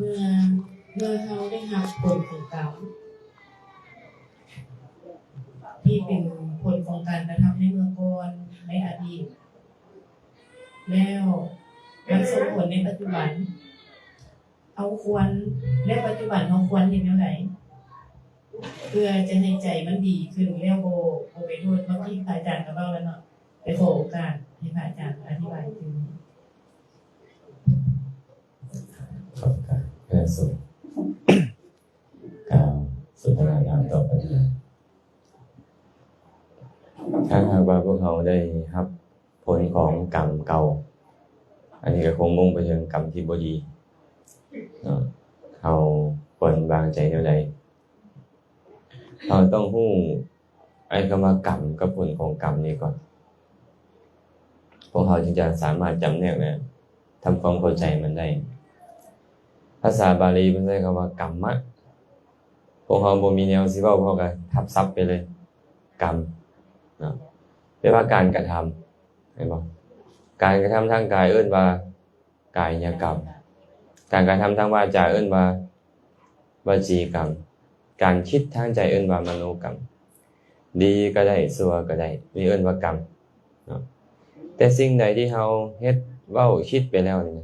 มื่อเราได้รับผลของกรรมที่เป็นผลของการกระทำในเมื่อก่อนในอดีตแล้วมันส่งผลในปัจจุบันเอาควรและปัจจุบันเราควรเห็นอย่างไรเพื่อจะให้ใจมันดีขึ้นแล้วโบไปโทษบางทีพระอาจารย์ก็เล่าแล้วเนาะไปขอโอกาสให้พระอาจารย์อธิบายถึงเพื่อสู่การสนทนาธรรมต่อไปถ้าหากว่าพวกเราได้รับผลของกรรมเก่าอันนี้ก็คงมุ่งไปถึงกรรมที่บ่ดีเราควรวางใจเท่าใดเราต้องรู้ไอ้คำว่ากรรมกับผลของกรรมนี้ก่อนพวกเราจึงจะสามารถจำแนกและทำความเข้าใจมันได้ภาษาบาลีมันใช้คำว่ากรรมะพวกเราบ่มีแนวสิเว้าพวกก็ทับศัพท์ไปเลยกรรมนะแปลว่าการกระทำเห็นบ่การกระทำทางกายเอิ้นว่ากายกรรมการกระทำทางวาจาเอิ้นว่าวจีกรรมการคิดทางใจเอิ้นว่ามโนกรรมดีก็ได้ชั่วก็ได้นี่เอิ้นว่ากรรมเนาะแต่สิ่งใดที่เฮาเฮ็ดเว้าคิดไปแล้วนี่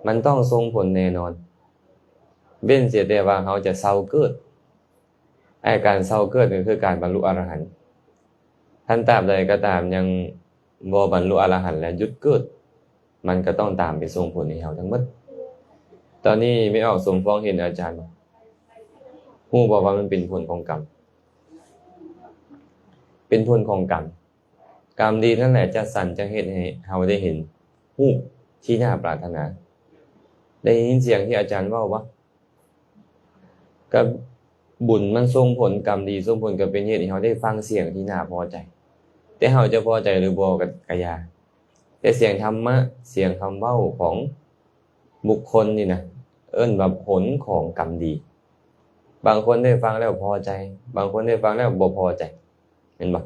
มันต้องส่งผลแน่นอนเว้นเสียแต่ว่าเฮาจะเศร้าเกิดไอ้การเศร้าเกิดก็คือการบรรลุอรหันต์ท่านตราบใดก็ตามยังบ่บรรลุอรหันต์และหยุดเกิดมันก็ต้องตามไปส่งผลให้เฮาทั้งหมดตอนนี้ไม่ออกสมฟ้องเห็นอาจารย์บ่ฮู้บ่ว่ามันเป็นผลของกรรมเป็นผลของกรรมกรรมดีนั่นแหละจะสั่นจะเฮ็ดให้เฮาได้เห็นฮู้ที่น่าปรารถนาได้ยินเสียงที่อาจารย์เว้าบ่ก็บุญมันส่งผลกรรมดีส่งผลก็เป็นเหตุให้เฮาได้ฟังเสียงที่น่าพอใจแต่เฮาจะพอใจหรือบ่ก็อย่าแต่เสียงธรรมะเสียงคำเว้าของบุคคลนี่นะเอิ้นว่าผลของกรรมดีบางคนได้ฟังแล้วพอใจบางคนได้ฟังแล้วบ่พอใจเห็นบ่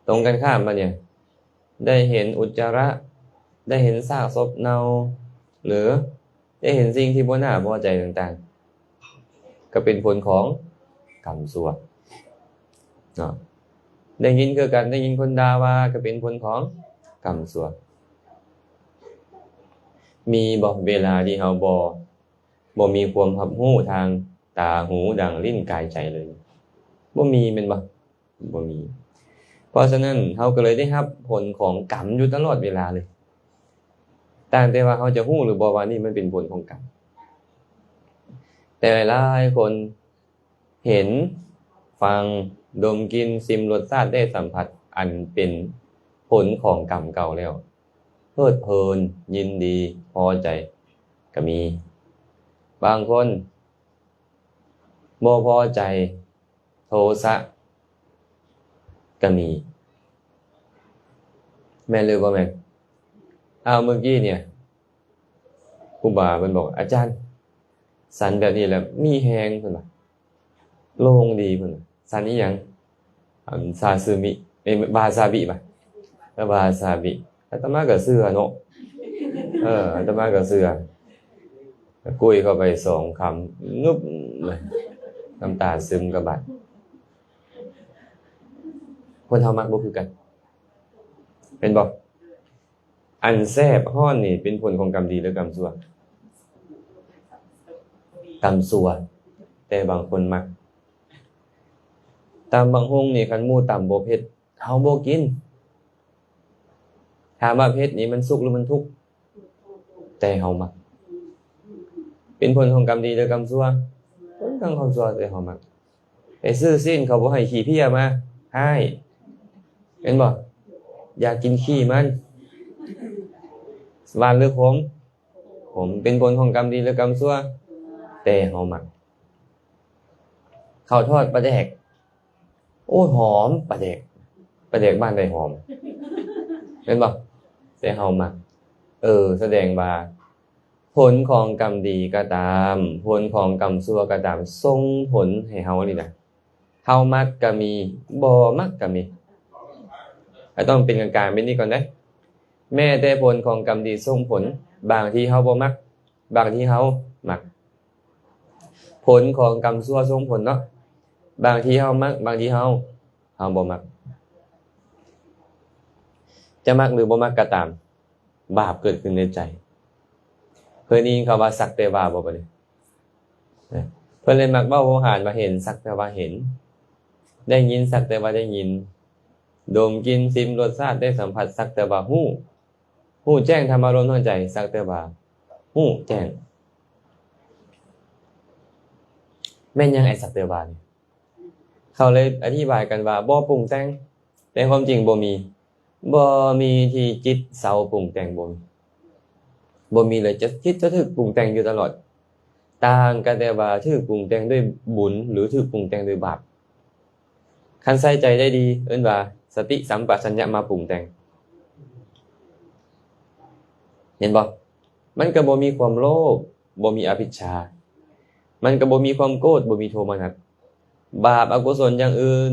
ตรงกันข้ามมาเนี่ยได้เห็นอุจจาระได้เห็นซากศพเน่าหรือได้เห็นสิ่งที่บ่น่าพอใจต่างๆก็เป็นผลของกรรมชั่วเนาะได้ยินคือกันได้ยินคนด่าว่าก็เป็นผลของกรรมชั่วมีบ่เวลาที่เฮาบ่มีความรับรู้ทางตาหูดังลิ้นกายใจเลยบ่มีแม่นบ่มีเพราะฉะนั้นเฮาก็เลยได้รับผลของกรรมอยู่ตลอดเวลาเลยต่างแต่ว่าเฮาจะรู้หรือบ่ว่านี่มันเป็นผลของกรรมแต่หลายคนเห็นฟังดมกลิ่นชิมรสชาติได้สัมผัสอันเป็นผลของกรรมเก่าแล้วเพลิดเพลินยินดีพอใจก็มีบางคนบ่พอใจโทสะก็มีแม่นหรือบ่แม่นเมื่อกี้เนี่ยครูบาเพิ่นบอกอาจารย์สันแบบนี้แหละมีแฮงเพิ่นว่าโล่งดีเพิ่นว่าสันอีหยังซาซึมิบาซาบิป่ะบาซาบิอาตมาก็เชื่อเนาะอาตมาก็เชื่อกุ้ยเข้าไป2คำงึบเลยน้ำตาซึมกระบาดคนเฮามักบ่คือกันเป็นบ่อันแซ่บฮ้อนนี่เป็นผลของกรรมดีหรือกรรมชั่วกรรมชั่วแต่บางคนมักตามบางห้องนี่คันหมู่ตำบ่เผ็ดเฮาบ่กินถามว่าเผ็ดนี่มันสุขหรือมันทุกข์แต่เฮามักเป็นผลของกรรมดีหรือกรรมชั่วผลของกรรมชั่วแต่เฮามักไปซื้อสิ้นเขาบ่ให้ขี้เพี้ยมาให้เห็นบ่อยากกินขี้มันหวานหรือขมเป็นผลของกรรมดีหรือกรรมชั่วแต่เฮามักข้าวทอดปลาแดกโอ้หอมปลาแดกบ้านใดหอมเห็นบ่แต่เฮามักแสดงว่าผลของกรรมดีก็ตามผลของกรรมชั่วก็ตามส่งผลให้เฮานี่นะเฮามักก็มีบ่มักก็มีต้องเป็นกลางๆเป็นนี่ก่อนนะแม้แต่ผลของกรรมดีส่งผลบางทีเฮาบ่มักบางทีเฮามัก ผลของกรรมชั่วส่งผลเนาะบางทีเฮามักบางทีเฮาบ่มักจะมักหรือบ่มักก็ตามบาปเกิดขึ้นในใจเพิ่นนี่เขาว่าสักแต่ว่าบ่บัดนี้เพิ่นเลยมักเว้าโวหารว่าเห็นสักแต่ว่าเห็นได้ยินสักแต่ว่าได้ยินดมกลิ่นชิมรสชาติได้สัมผัสสักแต่ว่าฮู้แจ้งธรรมารมณ์ทางใจสักแต่ว่าฮู้แจ้งแม่นยังไอ้สักแต่ว่านี่เขาเลยอธิบายกันว่าบ่ปรุงแต่งแต่ความจริงบ่มีที่จิตเซาปรุงแต่งบ่มีเลยจะคิดจะถูกปรุงแต่งอยู่ตลอดต่างกันแต่ว่าถูกปรุงแต่งด้วยบุญหรือถูกปรุงแต่งด้วยบาปคันใส่ใจได้ดีเอิ้นว่าสติสัมปชัญญะมาปรุงแต่งเห็นบ่มันก็บ่มีความโลภบ่มีอภิชฌามันก็บ่มีความโกรธบ่มีโทมนัสบาปอกุศลอย่างอื่น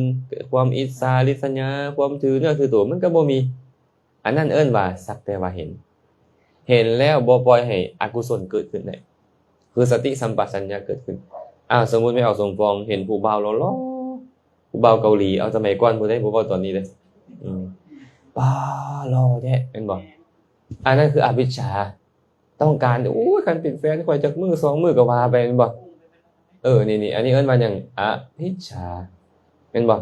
ความอิจฉาริษยาความถือเนื้อถือตัวมันก็บ่มีอันนั้นเอิ้นว่าสักแต่ว่าเห็นแล้วบ่ปล่อยให้อกุศลเกิดขึ้นได้คือสติสัมปชัญญะเกิดขึ้นสมมุติไม่เอาสมปองเห็นผู้บ่าวหล่อๆผู้บ่าวเกาหลีเอาสมัยก่อนบ่ได้บ่เว้าตอนนี้เด้บ้าหล่อแท้แม่นบ่อันนั้นคืออวิชชาต้องการโอ้ยคันเป็นแฟนข่อยจักมื้อ2มื้อก็ว่าไปแม่นบ่นี่อันนี้เอิ้นว่าหยังอภิชฌาแม่นบ่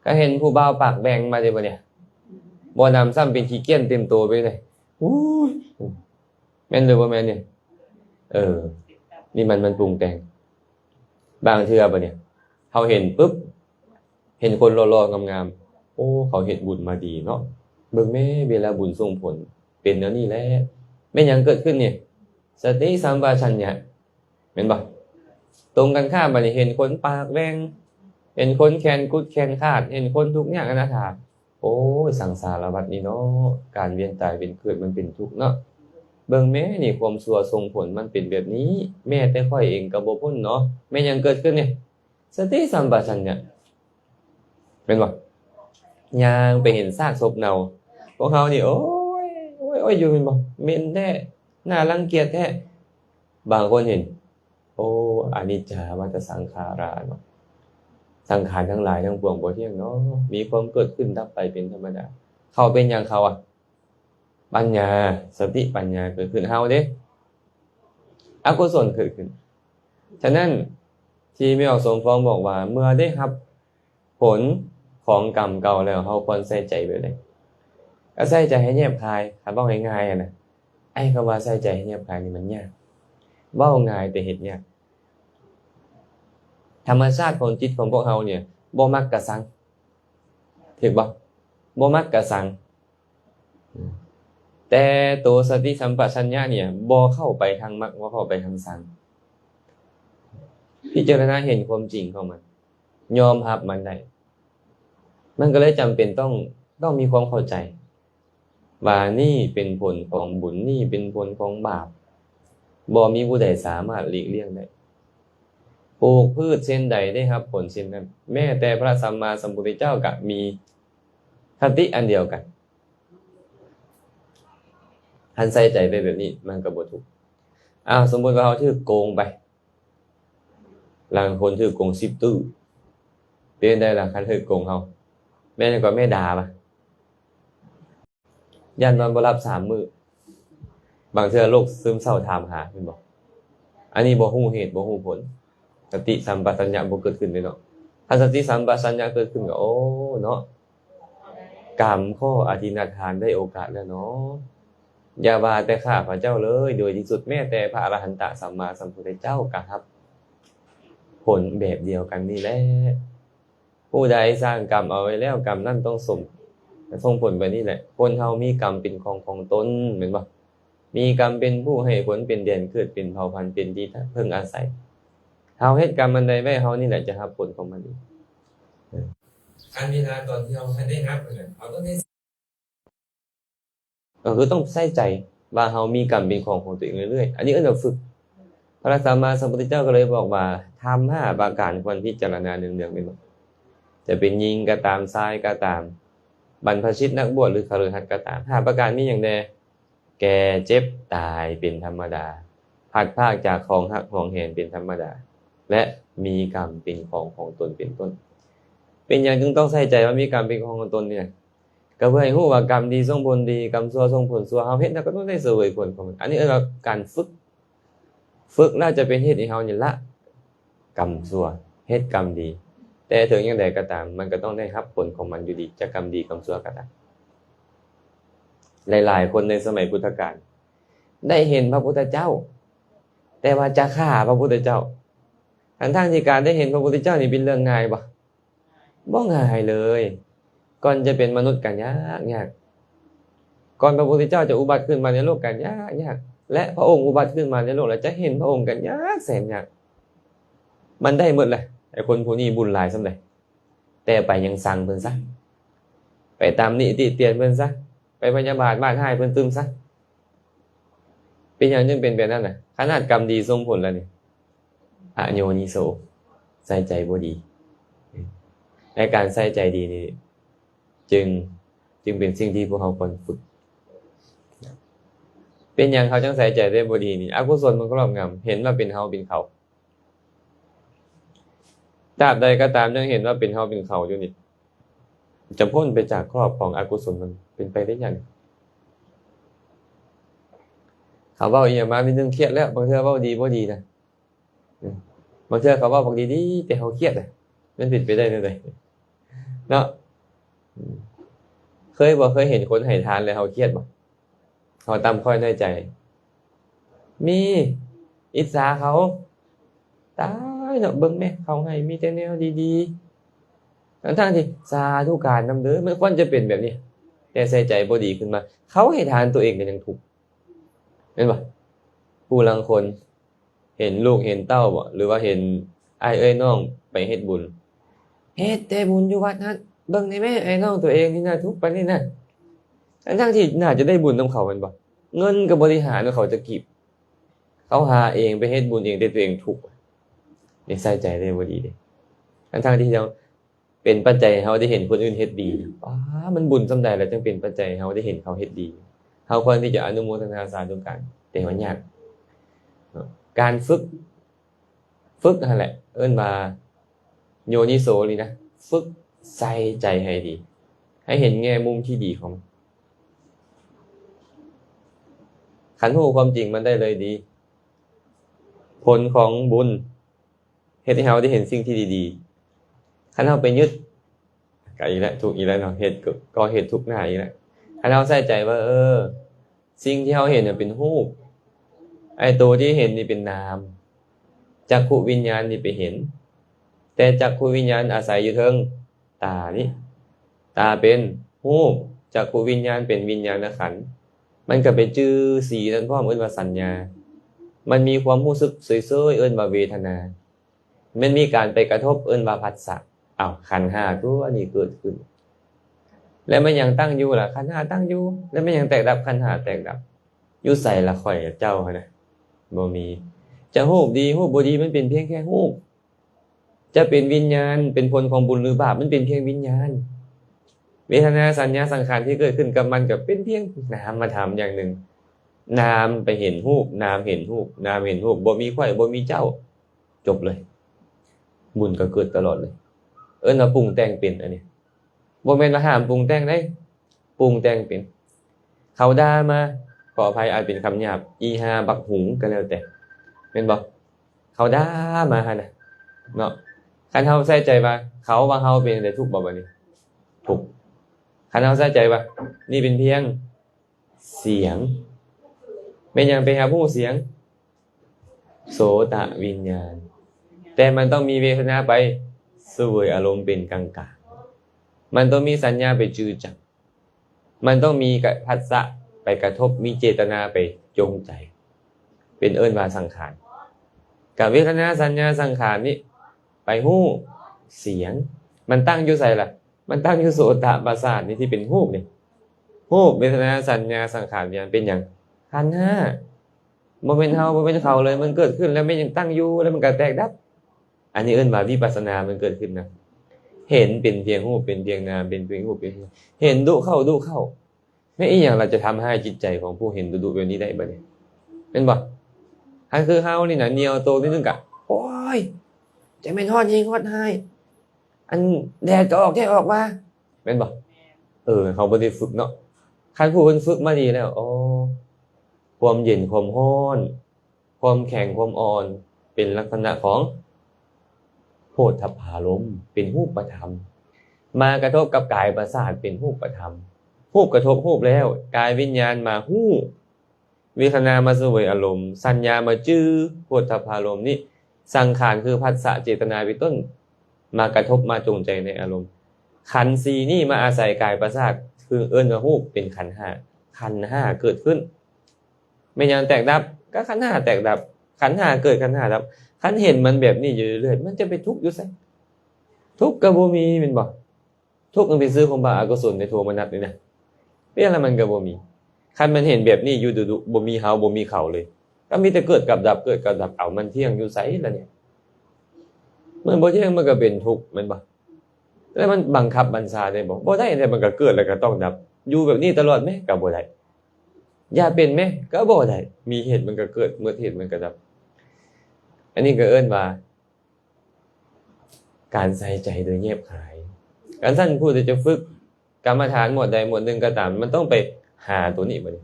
ก็เห็นผู้บ่าวปากแบงมาได้บ่เนี่ยบ่นำซ้ำเป็นขี้เกียจเต็มตัวไปเลยอู้ยแม่นหรือบ่แม่นเนี่ยนี่มันปรุงแต่งบางเทื่อบ่เนี่ยเฮาเห็นปึ๊บเห็นคนหล่อๆงามๆโอ้เขาเฮ็ดบุญมาดีเนาะเบิ่งแม่เวลาบุญส่งผลเป็นแนวนี้แหละแม่นหยังเกิดขึ้นเนี่ยสติสัมปชัญญะแม่นบ่ตรงกันข้ามบัดนี้เห็นคนปากแหว่งเห็นคนแขนกุดแขนขาดเห็นคนทุกข์ยากอนาถาโอ้ยสังสารวัฏนี่เนาะการเวียนตายเวียนเกิดมันเป็นทุกข์เนาะเบิ่งแม่นี่ความชั่วส่งผลมันเป็นแบบนี้แม้แต่ข้อยเองก็บ่พ้นเนาะแม่นหยังเกิดขึ้นเนี่ยสติสัมปชัญญะเป็นบ่ย่างไปเห็นซากศพเน่าพวกเฮานี่โอ้ยอยู่แม่นบ่เหม็นแท้น่ารังเกียจแท้บางคนเห็นโอ้อนิจจาวัฏสังขาราเนาะสังขารทั้งหลายทั้งปวงบ่เที่ยงเนาะมีความเกิดขึ้นดับไปเป็นธรรมดาเขาเป็นหยังเขาปัญญาสติปัญญาเกิดขึ้นเฮาเด้อกุศลเกิดขึ้นฉะนั้นที่แม่ออกสมฟองบอกว่าเมื่อได้รับผลของกรรมเก่าแล้วเฮาควรใส่ใจไว้เลยก็ใส่ใจให้แยบคายถ้าเว้าง่ายๆนะไอ้คำว่าใส่ใจให้แยบคายนี่มันยากเว้าง่ายแต่เฮ็ดยากธรรมชาติของจิตของพวกเฮาเนี่ยบ่มักกะสังถูกบ่มักกะสังแต่ตัวสติสัมปชัญญะเนี่ยบ่เข้าไปทางมรรคบ่เข้าไปทางสังพิจารณาเห็นความจริงของมันยอมรับมันได้มันก็เลยจำเป็นต้องมีความเข้าใจว่านี่เป็นผลของบุญนี่เป็นผลของบาปบ่มีผู้ใดสามารถหลีกเลี่ยงได้ปลูกพืชเช่นใดได้ครับผลเช่นนั้นแม้แต่พระสัมมาสัมพุทธเจ้าก็มีคติอันเดียวกันท่านใส่ใจไปแบบนี้มันก็บ่ถูกสมมุติว่าเฮาถือโกงไปบางคนถือโกง10ตื้อเป็นได้ล่ะคันถือโกงเฮาแม่นก็แม่ด่าป่ะยันนอนบ่หลับ3มื้อบางเทื่อโรคซึมเศร้าถามหาแม่นบ่อันนี้บ่ฮู้เหตุบ่ฮู้ผลสติสัมปชัญญะบ่เกิดขึ้นเลยเนาะถ้าสติสัมปชัญญะเกิดขึ้นก็โอ้เนาะกรรมข้ออธินาทานได้โอกาสแล้วเนาะอย่าว่าแต่ข้าพเจ้าเลยโดยที่สุดแม้แต่พระอรหันตสัมมาสัมพุทธเจ้าก็รับผลแบบเดียวกันนี่แหละผู้ใดสร้างกรรมเอาไว้แล้วกรรมนั้นต้องส่งผลไปนี่แหละคนเฮามีกรรมเป็นของตนแม่นบ่มีกรรมเป็นผู้ให้ผลเป็นแดนเกิดเป็นเผ่าพันธุ์เป็นที่เพิ่งอาศัยเฮาเฮ็ดกรรมอันใดไว้เฮานี่แหละจะรับผลของมันอีกอันเวลาตอนที่เฮาได้รับนั่นเฮาต้องได้คือต้องใส่ใจว่าเฮามีกรรมเป็นของตัวเองเรื่อยๆอันนี้เอิ้นว่าฝึกพระสัมมาสัมพุทธเจ้าก็เลยบอกว่าทำ5ประการควรพิจารณาเนืองๆเป็นบ่จะเป็นหญิงก็ตามชายก็ตามบรรพชิตนักบวชหรือคฤหัสถ์ก็ตาม5ประการมีหยังแน่แก่เจ็บตายเป็นธรรมดาพลัดพรากจากของรักของแหนเป็นธรรมดา และมีกรรมเป็นของตนเป็นต้นเป็นอย่างจึงต้องใส่ใจว่ามีกรรมเป็นของตนเนี่ยก็เพื่อให้รู้ว่ากรรมดีส่งผลดีกรรมชั่วส่งผลชั่วเฮาเฮ็ดแล้วก็ต้องได้เสวยผลของมันอันนี้เรียกว่าการฝึกน่าจะเป็นเฮ็ดให้เฮานี่ละกรรมชั่วเฮ็ดกรรมดีแต่ถึงอย่างใดก็ตามมันก็ต้องได้รับผลของมันอยู่ดีจะกรรมดีกรรมชั่วก็ตามหลายๆคนในสมัยพุทธกาลได้เห็นพระพุทธเจ้าแต่ว่าจะฆ่าพระพุทธเจ้าทั้งที่การได้เห็นพระพุทธเจ้านี่เป็นเรื่องง่ายบ่ง่ายเลยก่อนจะเป็นมนุษย์กันยากก่อนพระพุทธเจ้าจะอุบัติขึ้นมาในโลกกันยากและพระองค์อุบัติขึ้นมาในโลกแล้วจะเห็นพระองค์กันยากแสนยากมันได้หมดเลยไอ้คนผู้นี้บุญหลายส่ำใดแต่ไปยังสั่งเพิ่นซะไปตามนิติเตียนเพิ่นซะไปพยาบาทบ้านให้เพิ่นตึมซะเป็นอย่างจึงเป็นแบบนั้นน่ะขนาดกรรมดีส่งผลแล้วนี่อโยนิโสใส่ใจบ่ดีในการใส่ใจดีนี่จึงเป็นสิ่งที่พวกเราควรฝึกเป็นอย่างเขาจังใส่ใจได้บ่ดีนี่อกุศลมันครอบงำเห็นว่าเป็นเฮาเป็นเขาตราบใดก็ตามยังเห็นว่าเป็นเฮาเป็นเขาอยู่นี่จะพ้นไปจากครอบของอกุศลมันเป็นไปได้ยังเขาเว้าอีหยังมามีเรื่องเครียดแล้วบางเทื่อเว้าดีบ่ดีนะบางเทื่อเขาเว้าบอกดีๆแต่เขาเครียดมันผิดไปได้จังได๋เนาะเคยเห็นคนให้ทานแล้วเขาเครียดบ่เขาตำค่อยน้อยใจมีอิจฉาเขาตายเนาะเบิ่งแม่เขาให้มีแต่แนวดีๆทั้งที่สาธุการนำเด้อมันควรจะเป็นแบบนี้แต่ใส่ใจบ่ดีขึ้นมาเขาให้ทานตัวเองก็ยังทุกข์เห็นบ่ผู้ลางคนเห็นลูกเห็นเต้าบ่หรือว่าเห็นอ้ายเอ้ยน้องไปเฮ็ดบุญเฮ็ดแต่บุญอยู่วัดนั้นเบิ่งได้แม่ไอ้น้องตัวเองนี่น่าทุกข์ปานนี้นะทั้งที่น่าจะได้บุญนำเขาแม่นบ่เงินก็บริหารเขาจะเก็บเขาหาเองไปเฮ็ดบุญเองแต่ตัวเองทุกข์นี่ใส่ใจได้บ่ดีเด้ทั้งที่เราเป็นปัจจัยให้เฮาได้เห็นคนอื่นเฮ็ดดีมันบุญส่ำใดแล้วจึงเป็นปัจจัยให้เฮาได้เห็นเขาเฮ็ดดีเฮาควรที่จะอนุโมทนาสาธุการแต่มันยากการฝึกนั่นแหละเอิ้นว่าโยนิโสนี่นะฝึกใส่ใจให้ดีให้เห็นแง่มุมที่ดีของมันขันธ์รู้ความจริงมันได้เลยดีผลของบุญเฮ็ดให้เราได้เห็นสิ่งที่ดีๆคันเราไปยึดก็อีกแล้วถูกอีกแล้วเนาะเฮ็ดก็เฮ็ดทุกหน้าอีกแล้วคันเราใส่ใจว่าสิ่งที่เราเห็นเนี่ยเป็นรูปไอ้ตัวที่เห็นนี่เป็นนามจักขุวิญญาณนี่ไปเห็นแต่จักขุวิญญาณอาศัยอยู่เทิงตานี่ตาเป็นรูปจักขุวิญญาณเป็นวิญญาณขันธ์มันก็ไปจื้อสีนั้นพร้อมเอิ้นว่าสัญญามันมีความรู้สึกเฉยๆเอิ้นว่าเวทนามันมีการไปกระทบเอิ้นว่าผัสสะขันธ์5ตัวนี้เกิดขึ้นแล้วมันยังตั้งอยู่ล่ะขันธ์5ตั้งอยู่แล้วมันยังแตกดับขันธ์5แตกดับอยู่ไสล่ะข่อยเจ้าหั่นน่ะบ่มีจะรูปดีรูปบ่ดีมันเป็นเพียงแค่รูปจะเป็นวิญญาณเป็นผลของบุญหรือบาปมันเป็นเพียงวิญญาณเวทนาสัญญาสังขารที่เกิดขึ้นกับมันก็เป็นเพียงนามธรรมอย่างหนึ่งนามไปเห็นรูปนามเห็นรูปนามเห็นรูปบ่มีข่อยบ่มีเจ้าจบเลยบุญก็เกิดตลอดเลยเอิ้นว่าปรุงแต่งเป็นอันนี้บ่แม่นว่าห้ามปรุงแต่งได้ปรุงแต่งเป็นเขาด่ามาขออภัยอาจเป็นคำหยาบอีหาบักหุงก็แล้วแต่แม่นบ่เขาด่ามาหั่นน่ะเนาะคันเฮาใส่ใจว่าเขาว่าเฮาเป็นได้ทุกข์บ่บัดนี้ทุกข์คันเราใส่ใจว่านี่เป็นเพียงเสียงเป็นอย่างไปหาผู้เสียงโสตวิญญาณแต่มันต้องมีเวทนาไปเสวยอารมณ์เป็นกลางๆมันต้องมีสัญญาไปจือจับมันต้องมีผัสสะไปกระทบมีเจตนาไปจงใจเป็นเอิ้นว่าสังขารกับเวทนาสัญญาสังขารนี่ไปฮู้เสียงมันตั้งอยู่ไสล่ะมันตั้งอยู่โสตประสาทนี่ที่เป็นรูปนี่รูปเวทนาสัญญาสังขารวิญญาณเป็นหยังขันธ์5บ่เป็นเฮาบ่เป็นเขาเลยมันเกิดขึ้นแล้วมันยังตั้งอยู่แล้วมันก็แตกดับอันนี้เอิ้นว่าวิปัสสนามันเกิดขึ้นนะเห็นเป็นเพียงรูปเป็นเพียงนามเป็นเพียงรูปเป็นเห็นดุเข้าไม่อีหยังเราจะทำให้จิตใจของผู้เห็นดุแบบนี้ได้บ่เนี่ยเป็นบ่ถ้าคือเฮานี่น่ะเหนียวโตนิดนึงก็โอ้ย จะไม่ทอดยิงทอดให้อันแดดก็ออกแค่ออกมาเป็นบอกเขาบ่ได้ฝึกเนาะคันผู้เพิ่นฝึกมาดีแล้วอ๋อความเย็นความร้อนความแข็งความอ่อนเป็นลักษณะของโพธพารมณ์เป็นรูปธรรมมากระทบกับกายประสาทเป็นรูปธรรมรูปกระทบรูปแล้วกายวิญญาณมาฮู้เวทนามาเสวยอารมณ์สัญญามาจื้อโพธพารมณ์นี่สังขารคือผัสสะเจตนาเป็นต้นมากระทบมาจงใจในอารมณ์ขันธ์สี่นี่มาอาศัยกายประสาทคือเอิ้นว่ารูปเป็นขันธ์ห้าขันธ์ห้าเกิดขึ้นไม่ยังแตกดับก็ขันธ์ห้าแตกดับขันธ์ห้าเกิดขันธ์ห้าดับขันธ์เห็นมันแบบนี้อยู่เรื่อยๆมันจะไปทุกข์อยู่ไสทุกข์ก็บ่มีแม่นบ่ทุกข์มันเป็นซื้อของบาปอกุศลในโทมนัสนี่นะเรื่องอะไรมันก็บ่มีคันมันเห็นแบบนี้อยู่ดุๆบ่มีเฮาบ่มีเขาเลยก็มีแต่เกิดกับดับเกิดกับดับเอามันเที่ยงอยู่ไสล่ะเนี่ยมันบ่เที่ยงมันก็เป็นทุกข์แม่นบ่แล้วมันบังคับบัญชาได้บ่ได้แต่มันก็เกิดแล้วก็ต้องดับอยู่แบบนี้ตลอดมั้ยก็บ่ได้อย่าเป็นมั้ยก็บ่ได้มีเหตุมันก็เกิดเมื่อเหตุมันก็ดับอันนี้ก็เอิ้นว่าการใส่ใจโดยเงียบหายการท่านผู้ที่จะฝึกกรรมฐานหมวดใดหมวดหนึ่งก็ตามมันต้องไปหาตัวนี้มาดิ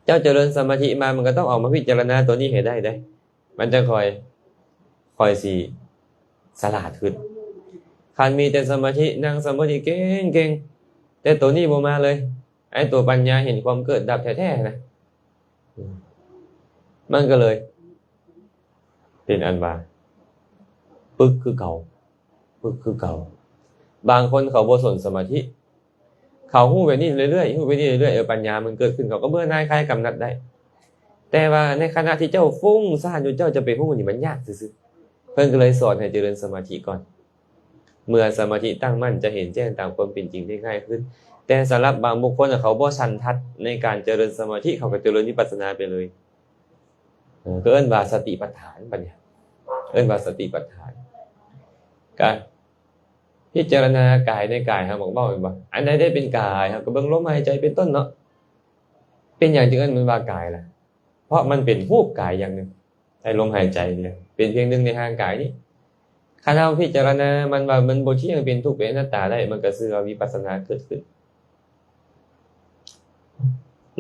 เจ้าเจริญสมาธิมามันก็ต้องออกมาพิจารณาตัวนี้ให้ได้มันจะคอยสิสลาดขึ้นคันมีแต่สมาธินั่งสมาธิเก่งแต่ตัวนี้บ่มาเลยไอ้ตัวปัญญาเห็นความเกิดดับแท้ๆนะมันก็เลยเป็นอันว่าปึกคือเก่าบางคนเขาบ่สนสมาธิเขาฮู้ไปนี่เรื่อยๆปัญญามันเกิดขึ้นเขาก็เบื่อหน่ายคลายกำหนัดได้แต่ว่าในขณะที่เจ้าฟุ้งซ่านอยู่เจ้าจะไปฮู้นี่มันยากซื่อๆเพิ่นก็เลยสอนให้เจริญสมาธิก่อนเมื่อสมาธิตั้งมั่นจะเห็นแจ้งตามความเป็นจริงได้ง่ายขึ้นแต่สำหรับบางบุคคลเขาบ่สันทัดในการเจริญสมาธิเขาก็เจริญวิปัสสนาไปเลยก็เอิ้นว่าสติปัฏฐานบัดนี้เอิ้นว่าสติปัฏฐานการพิจารณากายในกายครับบอกว่าอันใดได้เป็นกายครับก็เบิ่งลมหายใจเป็นต้นเนาะเป็นอย่างจึงเอิ้นมันว่ากายล่ะเพราะมันเป็นรูปกายอย่างหนึ่งไอ้ลมหายใจเนี่ยเป็นเพียงหนึ่งในทางกายนี้ถ้าเราพิจารณามันว่ามันบ่เที่ยงเป็นทุกข์เป็นอนัตตาได้มันก็คือวิปัสสนาเกิดขึ้น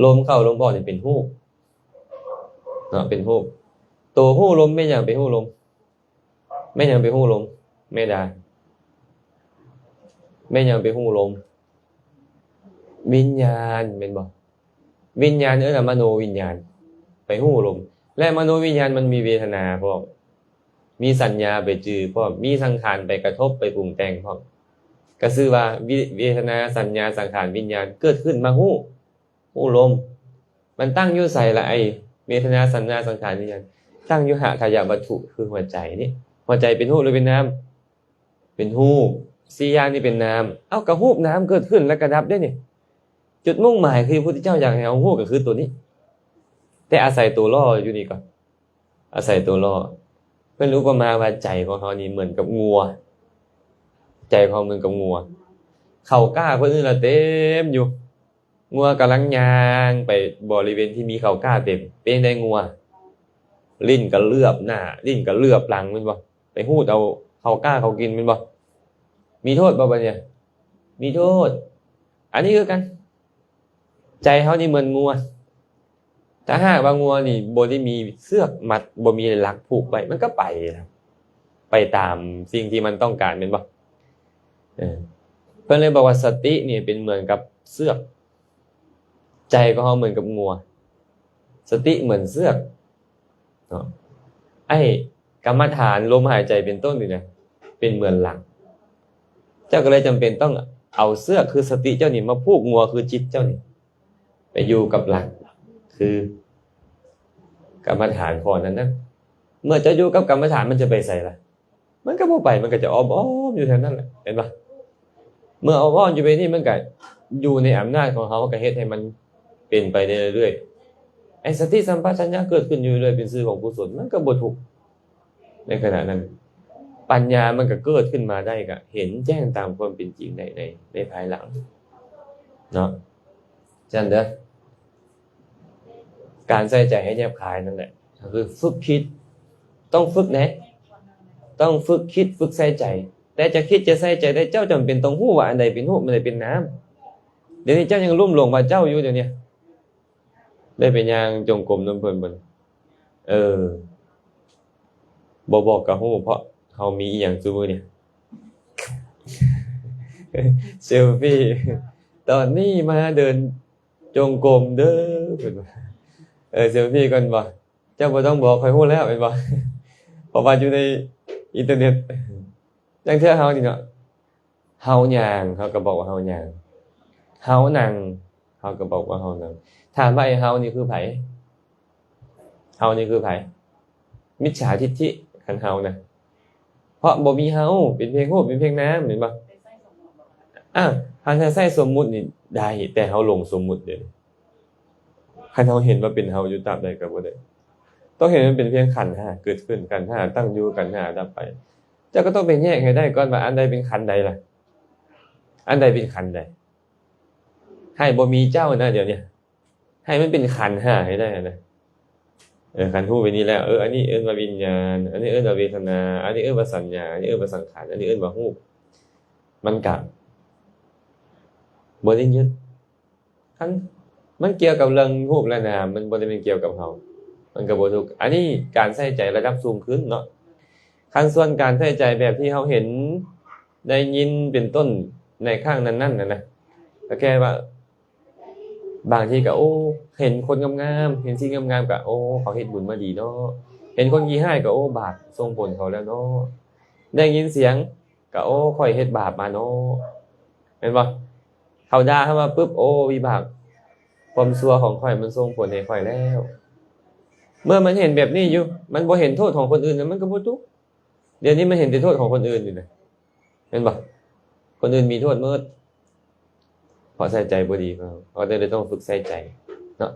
ลมเข้าลมออกนี่เป็นรูปเนาะเป็นรูปตัวรูปลมไม่อย่างเป็นรูปลมไม่อย่างเป็นรูปลมไม่ได้แม่ยังไปฮู้ลมวิญญาณเป็นบ่วิญญาณมโนวิญญาณไปฮู้ลมและมโนวิญญาณมันมีเวทนาพร้อมมีสัญญาไปจือพร้อมมีสังขารไปกระทบไปปรุงแต่งพร้อมก็คือว่าเวทนาสัญญาสังขารวิญญาณเกิดขึ้นมาฮู้ลมมันตั้งอยู่ไสล่ะไอ้เวทนาสัญญาสังขารวิญญาณตั้งอยู่หขยวัตถุคือหัวใจนี่หัวใจเป็นฮู้หรือเป็นน้ำเป็นฮู้สี่อย่างนี่เป็นน้ำเอากระหูบน้ำเกิดขึ้นแล้วกระดับได้นี่จุดมุ่งหมายคือพระพุทธเจ้าอยากให้เอาหูก็คือตัวนี้แต่อาศัยตัวล่ออยู่นี่ก่อนอาศัยตัวล่อเพื่อนรู้ประมาณว่าใจของเขานี่เหมือนกับงัวใจของเขาเหมือนกับงัวเขากล้าคนอื่นละเต็มอยู่งัวกำลังย่างไปบริเวณที่มีเขากล้าเต็มเป็นได้งัวลิ้นก็เลือบหน้าลิ้นก็เลือบหลังมันบ่ไปหูดเอาเขากล้าเขากินมันบ่มีโทษบ่เนี่ยมีโทษอันนี้คือกันใจเขานี่เหมือนงัวถ้าหากว่างัวนี่บ่ได้มีเชือกมัดบ่มีหลักผูกไว้มันก็ไปครับไปตามสิ่งที่มันต้องการเป็นบ่เพิ่นเลยบอกว่าสตินี่เป็นเหมือนกับเชือกใจของเขาเหมือนกับงัวสติเหมือนเชือกเนาะไอ้กรรมฐานลมหายใจเป็นต้นนี่นะเป็นเหมือนหลักเจ้าก็เลยจำเป็นต้องเอาเสื้อคือสติเจ้านี่มาผูกงัวคือจิตเจ้านี่ไปอยู่กับหลักคือกรรมฐานข้อนั้นนะเมื่อจะอยู่กับกรรมฐานมันจะไปใส่ล่ะมันก็บ่ไปมันก็จะอ้อมๆอยู่แถวนั้นแหละเห็นป่ะเมื่ออ้อมๆอยู่ไปนี่มันก็อยู่ในอำนาจของเขาก็เฮ็ดให้มันเป็นไปได้เรื่อยๆไอ้สติสัมปชัญญะเกิดขึ้นอยู่เรื่อยเป็นชื่อของกุศลมันก็บ่ทุกข์ในขณะนั้นปัญญามันก็เกิดขึ้นมาได้ก็เห็นแจ้งตามความเป็นจริงในภายหลังเนาะฉะนั้นเด้อการใส่ใจให้แยบคายนั่นแหละก็คือฝึกคิด ต้องฝึกนะต้องฝึกคิดฝึกใส่ใจ แต่จะคิดจะใส่ใจได้เจ้าจำเป็นต้องฮู้ว่าอันใดเป็นรูปอันใดเป็นนามเดี๋ยวนี้เจ้ายังลุ่มหลงว่าเจ้าอยู่เดี๋ยวนี้ได้เป็นอย่างจงกรมน้ำเพิ่นบ่บ่บอกกับฮู้เพราะเฮามีอีหยังซุมื้อเนี่ยเซลฟี่ตอนนี้มาเดินจงกรมเด้อเพิ่นว่าเซลฟี่ก่อนบ่เจ้าบ่ต้องบอกค่อยฮู้แล้วแม่นบ่เพราะว่าอยู่ในอินเทอร์เน็ตจังเทื่อเฮานี่เนาะเฮาย่างเขาก็บอกว่าเฮาย่างเฮานั่งเขาก็บอกว่าเฮานั่งถามว่าไอ้เฮานี่คือไผเฮานี่คือไผมิจฉาทิฏฐิคันเฮานะเพราะบ่มีเฮาเป็นเพียงรูปเป็นเพียงนามเห็นบ่คันใช้สมมุตินี่ได้แต่เฮาหลงสมมุติเด้คันเฮาเห็นว่าเป็นเฮาอยู่ตามใดก็บ่ได้ต้องเห็นมันเป็นเพียงขันธ์5เกิดขึ้นขันธ์5ตั้งอยู่ขันธ์5ดับไปเจ้าก็ต้องไปแยกให้ได้ก่อนว่าอันใดเป็นขันธ์ใดล่ะอันใดเป็นขันธ์ใดให้บ่มีเจ้านะเดี๋ยวนี้ให้มันเป็นขันธ์5ให้ได้นะขันธ์ฮู้ไปนี้แล้วอันนี้เอิ้นว่าวิญญาณอันนี้เอิ้นว่าเวทนาอันนี้เอิ้นว่าสัญญาอันนี้เอิ้นว่าสังขารอันนี้เอิ้นว่ารูปมันก็บ่ได้ยึดคันมันเกี่ยวกับเรื่องรูปและนามมันบ่ได้เป็นเกี่ยวกับเฮามันก็บ่ถูกอันนี้การใส่ใจระดับสูงขึ้นเนาะคันส่วนการใส่ใจแบบที่เฮาเห็นได้ยินเป็นต้นในข้างนั้นๆน่ะนะก็แค่ว่าบางทีก็เห็นคนงามๆเห็นสิ่งงามๆก็เขาเฮ็ดบุญมาดีเนาะเห็นคนขี้ร้ายก็บาปส่งผลเขาแล้วเนาะได้ยินเสียงก็ข้อยเฮ็ดบาปมาเนาะเห็นบ่เขาด่าเข้ามาปึ๊บวิบากความชั่วของข้อยมันส่งผลให้ข้อยแล้วเมื่อมันเห็นแบบนี้อยู่มันบ่เห็นโทษของคนอื่นมันก็บ่ทุกข์เดี๋ยวนี้มันเห็นแต่โทษของคนอื่นอยู่นะเห็นบ่คนอื่นมีโทษหมดเพราะใส่ใจบ่ดีเขาเลยต้องฝึกใส่ใจเนาะ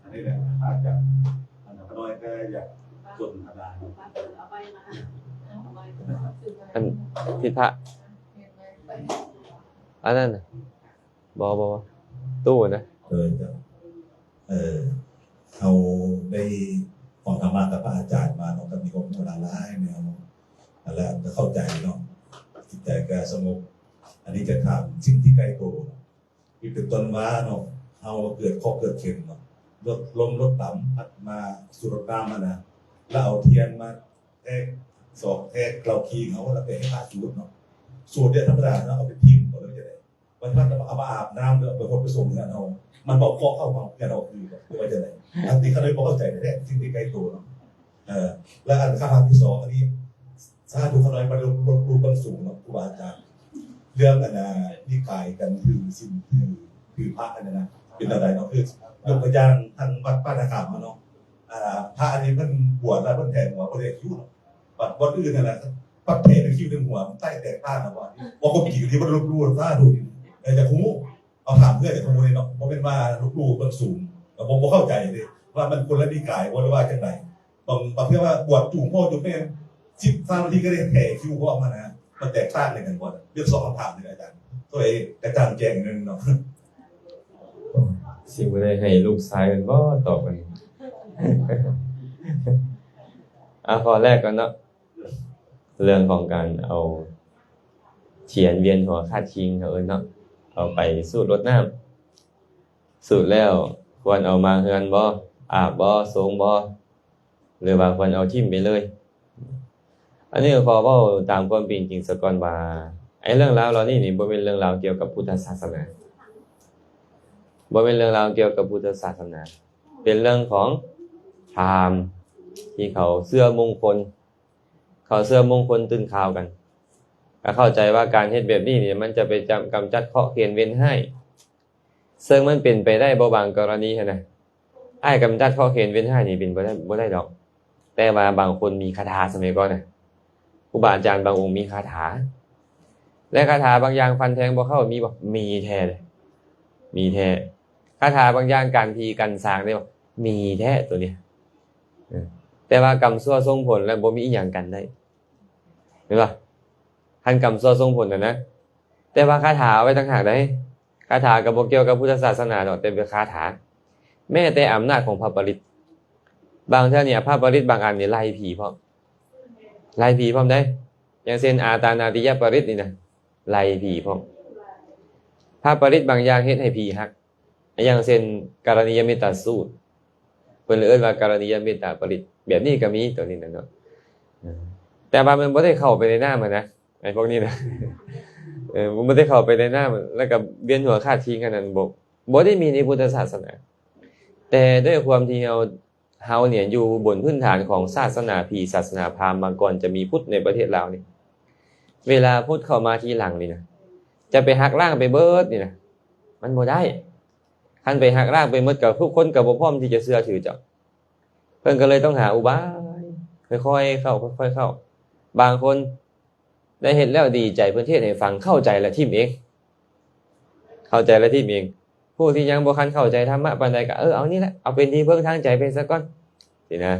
อันนี้แหละอาจจะน้อยก็อยากจนธรรมดาอันที่พระอันนั้นน่ะบ่ตู้นะจะเขาได้ฟังธรรมะกับพระอาจารย์มาเนาะก็มีความโมนาร้ายแนวนั่นแหละจะเข้าใจเนาะจิตใจก็สงบอันนี้จะถามสิ่งที่ใกล้ตัวที่เป็นต้นว่าเนาะเขาเกิดข้อเกิดเข็มเนาะรถลมรถต่ำพัดมาสุรน้ำมานะแล้วเอาเทียนมาแทกศอกแทกเราคีเขาแล้วไปให้พระสูตรเนาะสูตรเนี่ยธรรมดาเนาะเอาไปพิมพ์ก็เลยจะได้วันพัดเอามาอาบน้ำเนี่ยไปคนไปส่งกันเอามันบอกข้อเข้ามากันเอาคือว่าจะไหนอันนี้เขาเลยบอกเข้าใจได้สิ่งที่ใกล้ตัวเนาะและอันข้าที่สองอันนี้สาธุขน้อยมารูปบรรสูงเนาะครูบาอาจารย์เรื่องอันนะนิกายกันคือสิ่งคือพระอันนั้นนะเป็นอะไรเนาะคือยกตัวอย่างทางวัดป้านาคามเนาะพระอันนี้มันบวชแล้วมันแทงหัวเขาเรียกคิ้วเนาะวัดอื่นนั่นแหละปัดเทในคิ้วในหัวมันใต้แตกต้านนะว่าคนผีที่มันรูปซาดูแต่คุ้มเอาถามเพื่อนแต่ขโมยเนาะเพราะเป็นว่ารูปมันสูงแต่ผมเข้าใจเลยว่ามันคนละนิกายว่าจังไหนบางเพื่อว่าบวชจุ่มพ่อจุ่มแม่13 นาทีก็ได้แห่คิวพ่อมานะมันแตกต่างเลยกันหมดเรื่องสองคำถามเลยอาจารย์ตัวเองแต่การแจงนึงเนาะสิบ่ได้ให้ลูกชายกันบ่ตอบกันข้อแรกก่อนเนาะเรื่องของการเอาเทียนเวียนหัวคาดคิงเนาะเอาไปสูดรดน้ำสูดแล้วควรเอามาเฮือนบ่อาบบ่สงบ่หรือว่าควรเอาทิ่มไปเลยอันนี้ขอเว้าตามความเป็นจริงซะก่อนว่าไอ้เรื่องราวเหล่านี้นี่บ่เป็นเรื่องราวเกี่ยวกับพุทธศาสนาบ่เป็นเรื่องราวเกี่ยวกับพุทธศาสนาเป็นเรื่องของพราหมณ์ที่เขาเชื่อมงคลตื่นข่าวกันก็เข้าใจว่าการเฮ็ดแบบนี้เนี่ยมันจะไปกำจัดเคราะห์เขียนเวรให้ซึ่งมันเป็นไปได้บ่บางกรณีนะอ้ายกำจัดเคราะห์เขียนเวรให้นี่เป็นบ่ได้ดอกแต่ว่าบางคนมีคาถาสมัยก่อนน่ะครูบาอาจารย์บางองค์มีคาถาและคาถาบางอย่างฟันแทงบ่เข้ามีแท้เลยมีแท้คาถาบางอย่างการพีกันสร้างได้บ่มีแท้ตัวเนี้ยแต่ว่ากรรมชั่วส่งผลแล้วบ่มีอีหยังกันได้เห็นป่ะคันกรรมชั่วส่งผลนะแต่ว่าคาถาไว้ต่างหากได้คาถาก็บ่เกี่ยวกับพุทธศาสนาดอกแต่เป็นคาถา แม้แต่อำนาจของพระปริตรบางเท่าเนี่ยพระปริตรบางอันเนี่ยไล่ผีพร้อมไล่ผีพร้อมได้อย่างเช่นอาตานาติยปริตรนี่นะไล่ผีพร้อมพระปริตรบางอย่างเฮ็ดให้ผีฮักอย่างเช่นการณียเมตตาสูตรเพิ่นเอิ้นว่าการณียเมตตาปริตรแบบนี้ก็มีตัวนี้นะเนาะแต่ว่ามันบ่ได้เข้าไปในหน้ามันนะไอ้พวกนี้นะมันบ่ได้เข้าไปในหน้ามันแล้วก็เวียนหัวคาดทิ้งกันนั้นบ่ได้มีในพุทธศาสนาแต่ด้วยความที่เฮาเนี่ยอยู่บนพื้นฐานของศาสนาผีศาสนาพราหมณ์มาก่อนจะมีพุทธในประเทศลาวนี่เวลาพุทธเข้ามาทีหลังนี่นะจะไปหักล้างไปเบิดนี่นะมันบ่ได้คันไปหักล้างไปหมดกับทุกคนก็บ่พร้อมที่จะเชื่อถือเจ้าเพิ่นก็เลยต้องหาอุบายค่อยๆเข้าค่อยๆเข้าบางคนได้เห็นแล้วดีใจเพิ่นเทศน์ให้ฟังเข้าใจแล้วทิ่มเองเข้าใจแล้วทิ่มเองผู้ที่ยังบ่คันเข้าใจธรรมะปานใดก็เอานี่แหละเอาเป็นที่พึ่งทางใจไปซะก่อนสินะ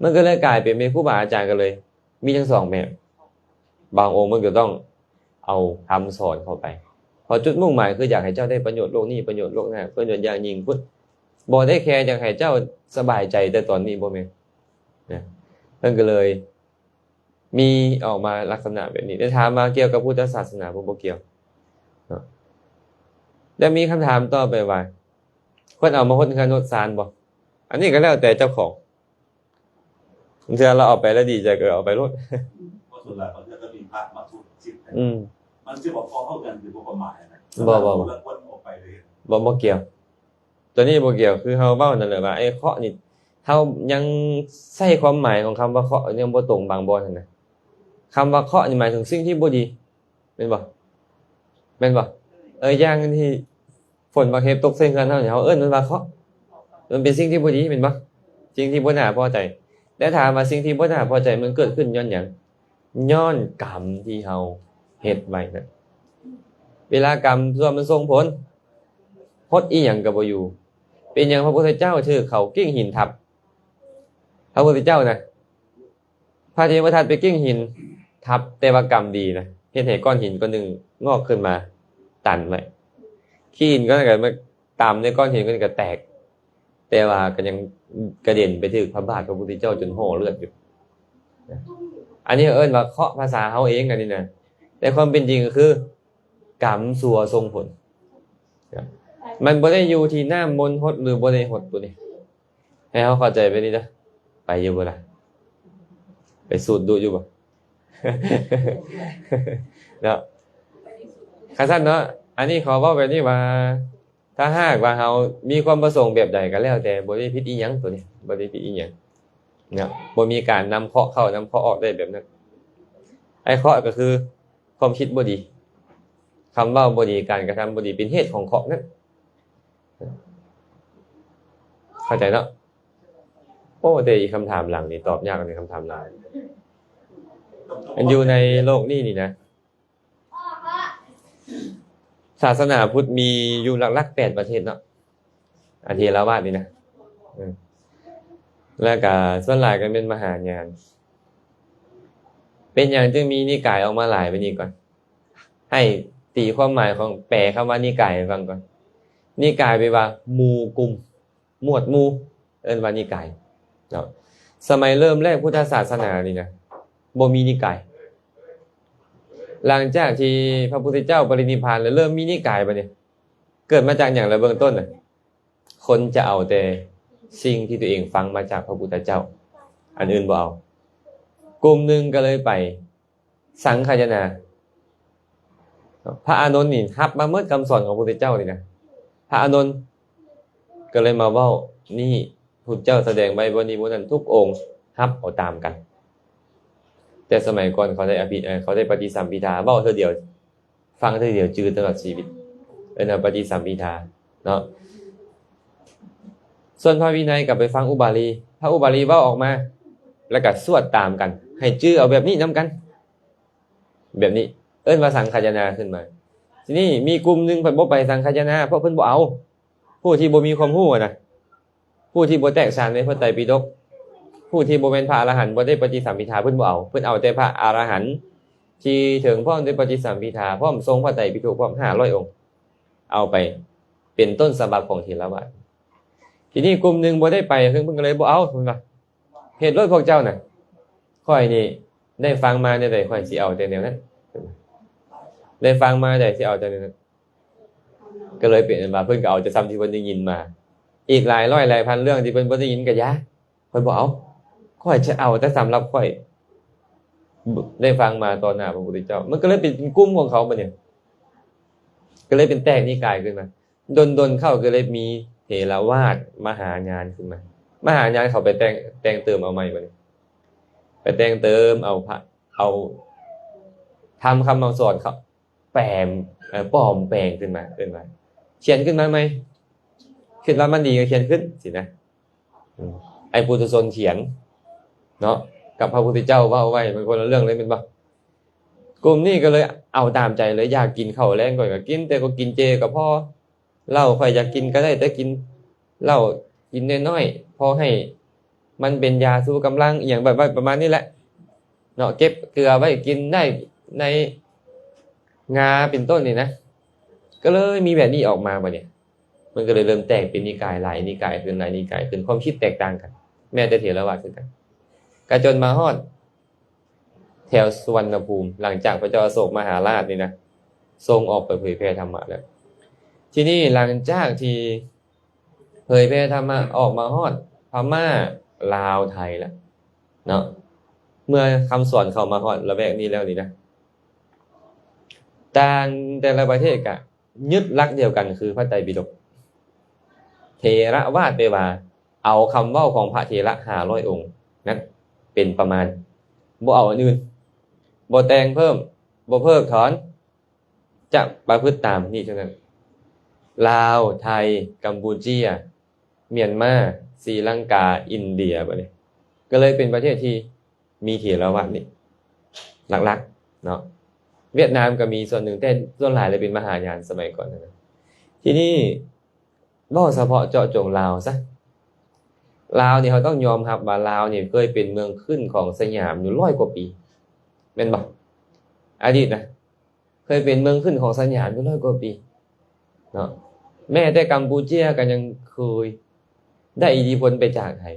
มันก็เลยกลายเป็นครูบาอาจารย์กันเลยมีทั้งสองแบบบางองค์มันก็ต้องเอาคำสอนเข้าไปพอจุดมุ่งหมายคืออยากให้เจ้าได้ประโยชน์โลกนี้ประโยชน์โลกหน้าประโยชน์อย่างยิ่งพุทธบ่ได้แค่อยากให้เจ้าสบายใจแต่ตอนนี้บ่แม่นนะเพิ่นก็เลยมีออกมาลักษณะแบบนี้ได้ถามมาเกี่ยวกับพุทธศาสนาบ่เกี่ยวแล้วมีคำถามต่อไปว่าควรเอามาโฆษณาโนดซานบ่อันนี้ก็แล้วแต่เจ้าของบางทีเราเอาไปแล้วดีใจก็เอาไปโลด เพราะส่วนใหญ่มันจะมีพระมาถูกจิตมันจะบอกพอเข้ากันหรือประมาทนะแล้ววนออกไปเลยบ่เกี่ยวตัวนี้บ่เกี่ยวคือเฮาเว้านั่นแหละว่าไอ้เคาะนี่เฮายังใช้ความหมายของคำว่าเคาะยังบ่ตรงบางบ่นั่นน่ะคำว่าเคาะนี่หมายถึงสิ่งที่บ่ดีแม่นบ่อย่างที่ฝนมาเฮ็ดตกใส่กันเฮาเนี่ยเฮาเอิ้นมันว่าเคาะมันเป็นสิ่งที่บ่ดีแม่นบ่สิ่งที่บ่น่าพอใจแต่ถามว่าสิ่งที่บ่น่าพอใจมันเกิดขึ้นย้อนหยังย้อนกรรมที่เฮาเฮ็ดไว้นั่นเวลากรรมส่วนมันส่งผลพดอีหยังก็บ่อยู่เป็นหยังพระพุทธเจ้าถือเขากิ้งหินทับพระพุทธเจ้านะพระเทวทัตไปกิ้งหินทับแต่ว่ากรรมดีนะเฮ็ดให้ก้อนหินก้อนนึงงอกขึ้นมาตันไว้ขี้หินก็ก็มาตามในก้อนหินก็แตกแต่ว่าก็ยังกระเด็นไปถึงพระบาทพระพุทธเจ้าจนห่อเลือดอยู่อันนี้เอิ้นว่าเคาะภาษาเฮาเองกันนี่นะแต่ความเป็นจริงก็คือกรรมสัวส่งผลมันบ่ได้อยู่ที่น้ำมนต์หดหรือบ่ได้หดตัวนี้ให้เฮาเข้าใจไปนี่นะไปอยู่บ่ล่ะไปสูดดูอยู่บ่ เนาะคันซั่นเนาะอันนี้ขอเว้าแบบนี้ว่าถ้าหากว่าเฮามีความประสงค์แบบใดก็แล้วแต่บ่ได้ผิดอีหยังตัวนี้บ่ได้ผิดอีหยังเนาะบ่มีการนำเคราะห์เข้านำเคราะห์ออกได้แบบนั้นไอ้เคราะห์ก็คือความคิดบ่ดีคำเว้าบ่ดีการกระทำบ่ดีเป็นเหตุของเคราะห์นั้นเข้าใจเนาะโอ้แต่อีกคำถามหลังนี่ตอบยากในคำถามหลังมันอยู่ในโลกนี้นี่นะศาสนาพุทธมีอยู่หลักๆ8ประเทศเนาะอาเทรวาสนี่นะแล้วก็ส่วนหลายก็เป็นมหายานเป็นอย่างจึงมีนิกายออกมาหลายไปนี้ก่อนให้ตีความหมายของแปลคำว่านิกายให้ฟังก่อนนิกายแปลว่าหมู่กลุ่มหมวดหมู่เอิ้นว่านิกายเนาะสมัยเริ่มแรกพุทธศาสนานี่นะบ่มีนิกายหลังจากที่พระพุทธเจ้าปรินิพพานแล้วเริ่มมีนิกายบัดนี้เกิดมาจากหยังละเบื้องต้นน่ะคนจะเอาแต่สิ่งที่ตัวเองฟังมาจากพระพุทธเจ้าอันอื่นบ่เอากลุ่มนึงก็เลยไปสังฆายนาพระอานนท์นี่รับมาเมื่อคำสอนของพระพุทธเจ้านี่นะพระอานนท์ก็เลยมาเว้านี่พระพุทธเจ้าแสดงไว้บ่นี้บ่นั้นทุกองค์รับเอาตามกันแต่สมัยก่อนเขาได้ปฏิสัมภิทาเว้าเทื่อเดียวฟังเทื่อเดียวจืดตลอดชีวิตปฏิสัมภิทาเนาะส่วนพระวินัยก็ไปฟังอุบาลีพระอุบาลีเว้าออกมาแล้วก็สวดตามกันให้จื้อเอาแบบนี้นํกันแบบนี้เอิ้นว่าสังฆายนาขึ้นมาทีนี้มีกลุ่มนึงเพิ่นบ่ไปสังฆายนาเพราะเพิ่นบ่เอาผู้ที่บ่มีความรู้นะผู้ที่บ่แตกฉานในพระไตรปิฎกผู้ที่บ่แม่นพระอรหันต์บ่ได้ปฏิสัมภิทาเพิ่นบ่เอาเพิ่นเอาแต่พระอรหันต์ที่ถึงพร้อมด้วยปฏิสัมภิทาพร้อมทรงพระไตรปิฎกพร้อม500องค์เอาไปเป็นต้นฉบับของเถรวาท ทีนี้กลุ่มหนึ่งบ่ได้ไปเพิ่นก็เลยบ่เอาเพิ่นว่าเหตุรถพวกเจ้าน่ะค่อยนี่ได้ฟังมาได้ค่อยสิเอาแต่แนวนั้นได้ฟังมาได้สิเอาแต่แนวนั้นก็เลยเป็นมาเพิ่นก็เอาแต่ซ้ำที่เพิ่นได้ยินมาอีกหลายร้อยหลายพันเรื่องที่เพิ่นบ่ได้ยินก็ยะเพิ่นบ่เอาค่อยจะเอาแต่สำหรับค่อยได้ฟังมาตอนหน้าพระพุทธเจ้ามันก็เลยเป็นกลุ่มของเขาบัดเนี่ยก็เลยเป็นแตกนิกายขึ้นมาดนๆเข้าก็เลยมีเถรวาทมหายานขึ้นมามหายานเขาไปแต่งเติมเอาใหม่บัดนี้ไปแต่งเติมเอาพระเอาทำคำสอนเขาแปลงปลอมแปลงขึ้นมาเขียนขึ้นมาไหมคิดว่ามันดีก็เขียนขึ้นสินะไอ้ปุถุชนเขียนเนาะกับพระพุทธเจ้าว่าไว้มันคนละเรื่องเลยเป็นป่ะกลุ่มนี้ก็เลยเอาตามใจเลยอยากกินข้าวแรงก่อนก็กินแต่ก็กินเจก็พอเหล้าค่อยอยากกินก็ได้แต่กินเหล้ากินน้อยๆพอให้มันเป็นยาสู้กำลังอย่างแบบประมาณนี้แหละเนาะเก็บเกลือไว้กินได้ในงาเป็นต้นนี่นะก็เลยมีแบบนี้ออกมาบ่เนี่ยมันก็เลยเริ่มแตกเป็นนิกายหลายนิกายขึ้นหลายนิกายขึ้นความคิดแตกต่างกันแม้แต่เถรวาทคือกันก็จนมาฮอดแถวสุวรรณภูมิหลังจากพระเจ้าอโศกมหาราชนี่นะทรงออกไปเผยแพร่ธรรมะแล้วทีนี้หลังจากที่เผยแพร่ธรรมะออกมาฮอดพม่าลาวไทยแล้วเนาะเมื่อคำสอนเข้ามาฮอดระแวกนี้แล้วนี่นะแต่ละประเทศก็ยึดหลักเดียวกันคือพระไตรปิฎกเถรวาทไปว่าเอาคำเว้าของพระเถระ500องค์นั้นเป็นประมาณบ่เอาอันอื่นบ่แต่งเพิ่มบ่เพิกถอนจะประพฤติตามนี่เท่านั้นลาวไทยกัมพูชาเมียนมาศรีลังกาอินเดียบัดนี้ก็เลยเป็นประเทศที่มีเถรวาทนี่หลักๆเนาะเวียดนามก็มีส่วนหนึ่งแต่ส่วนหลายเลยเป็นมหายานสมัยก่อนนะทีนี้เว้าเฉพาะเจาะจงลาวซะลาวนี่เขาต้องยอมรับว่าลาวนี่เคยเป็นเมืองขึ้นของสยามอยู่100 กว่าปีแม่นบ่อดีตนะเคยเป็นเมืองขึ้นของสยามอยู่100 กว่าปีเนาะแม้แต่กัมพูชาก็ยังเคยได้อิทธิพลไปจากไทย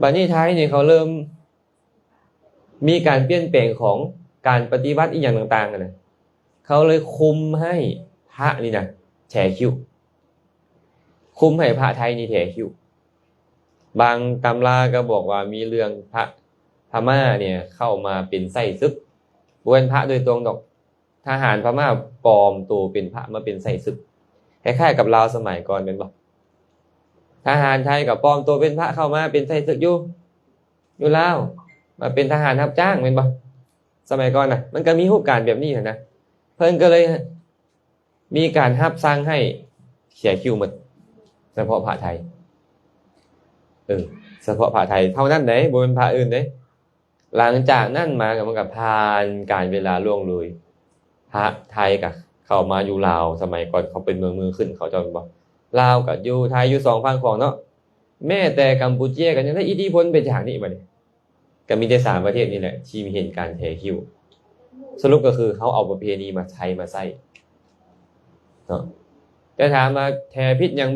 บัดนี้ไทยนี่เขาเริ่มมีการเปลี่ยนแปลงของการปฏิวัติอีกอย่างต่างๆนะเขาเลยคุมให้พระนี่นะแฉคิ้วคุมให้พระไทยนี่แฉคิ้วบางตำราก็บอกว่ามีเรื่องพระพม่าเนี่ยเข้ามาเป็นไส้ซึกบ่เป็นพระโดยตรงดอกทหารพม่าปลอมตัวเป็นพระมาเป็นไส้ซึกคล้ายๆกับลาวสมัยก่อนเป็นบ่ทหารไทยกับปลอมตัวเป็นพระเข้ามาเป็นไส้ซึกอยู่ลาวมาเป็นทหารรับจ้างเป็นบ่สมัยก่อนน่ะมันก็มีรูปการแบบนี้นะเพิ่นก็เลยมีการรับสั่งให้เสียคิวหมดเฉพาะพระไทยเฉพาะพระไทยเท่านั้นเด้บ่เป็นพระอื่นเด้หลังจากนั้นมาก็มันก็ผ่านการเวลาล่วงเลยพระไทยก็เข้ามาอยู่ลาวสมัยก่อนเขาเป็นเมืองขึ้นเขาจำบ่ลาวก็อยู่ไทยอยู่2ฝั่งของเนาะแม้แต่กัมพูชาก็ยังได้อิทธิพลไปจากนี้บัดนี้ก็มีแต่3ประเทศนี่แหละที่มีเหตุการณ์แท้คิวสรุปก็คือเขาเอาประเพณีมาใช้มาใส่เนาะแต่ถามมาแท้ผิดยัง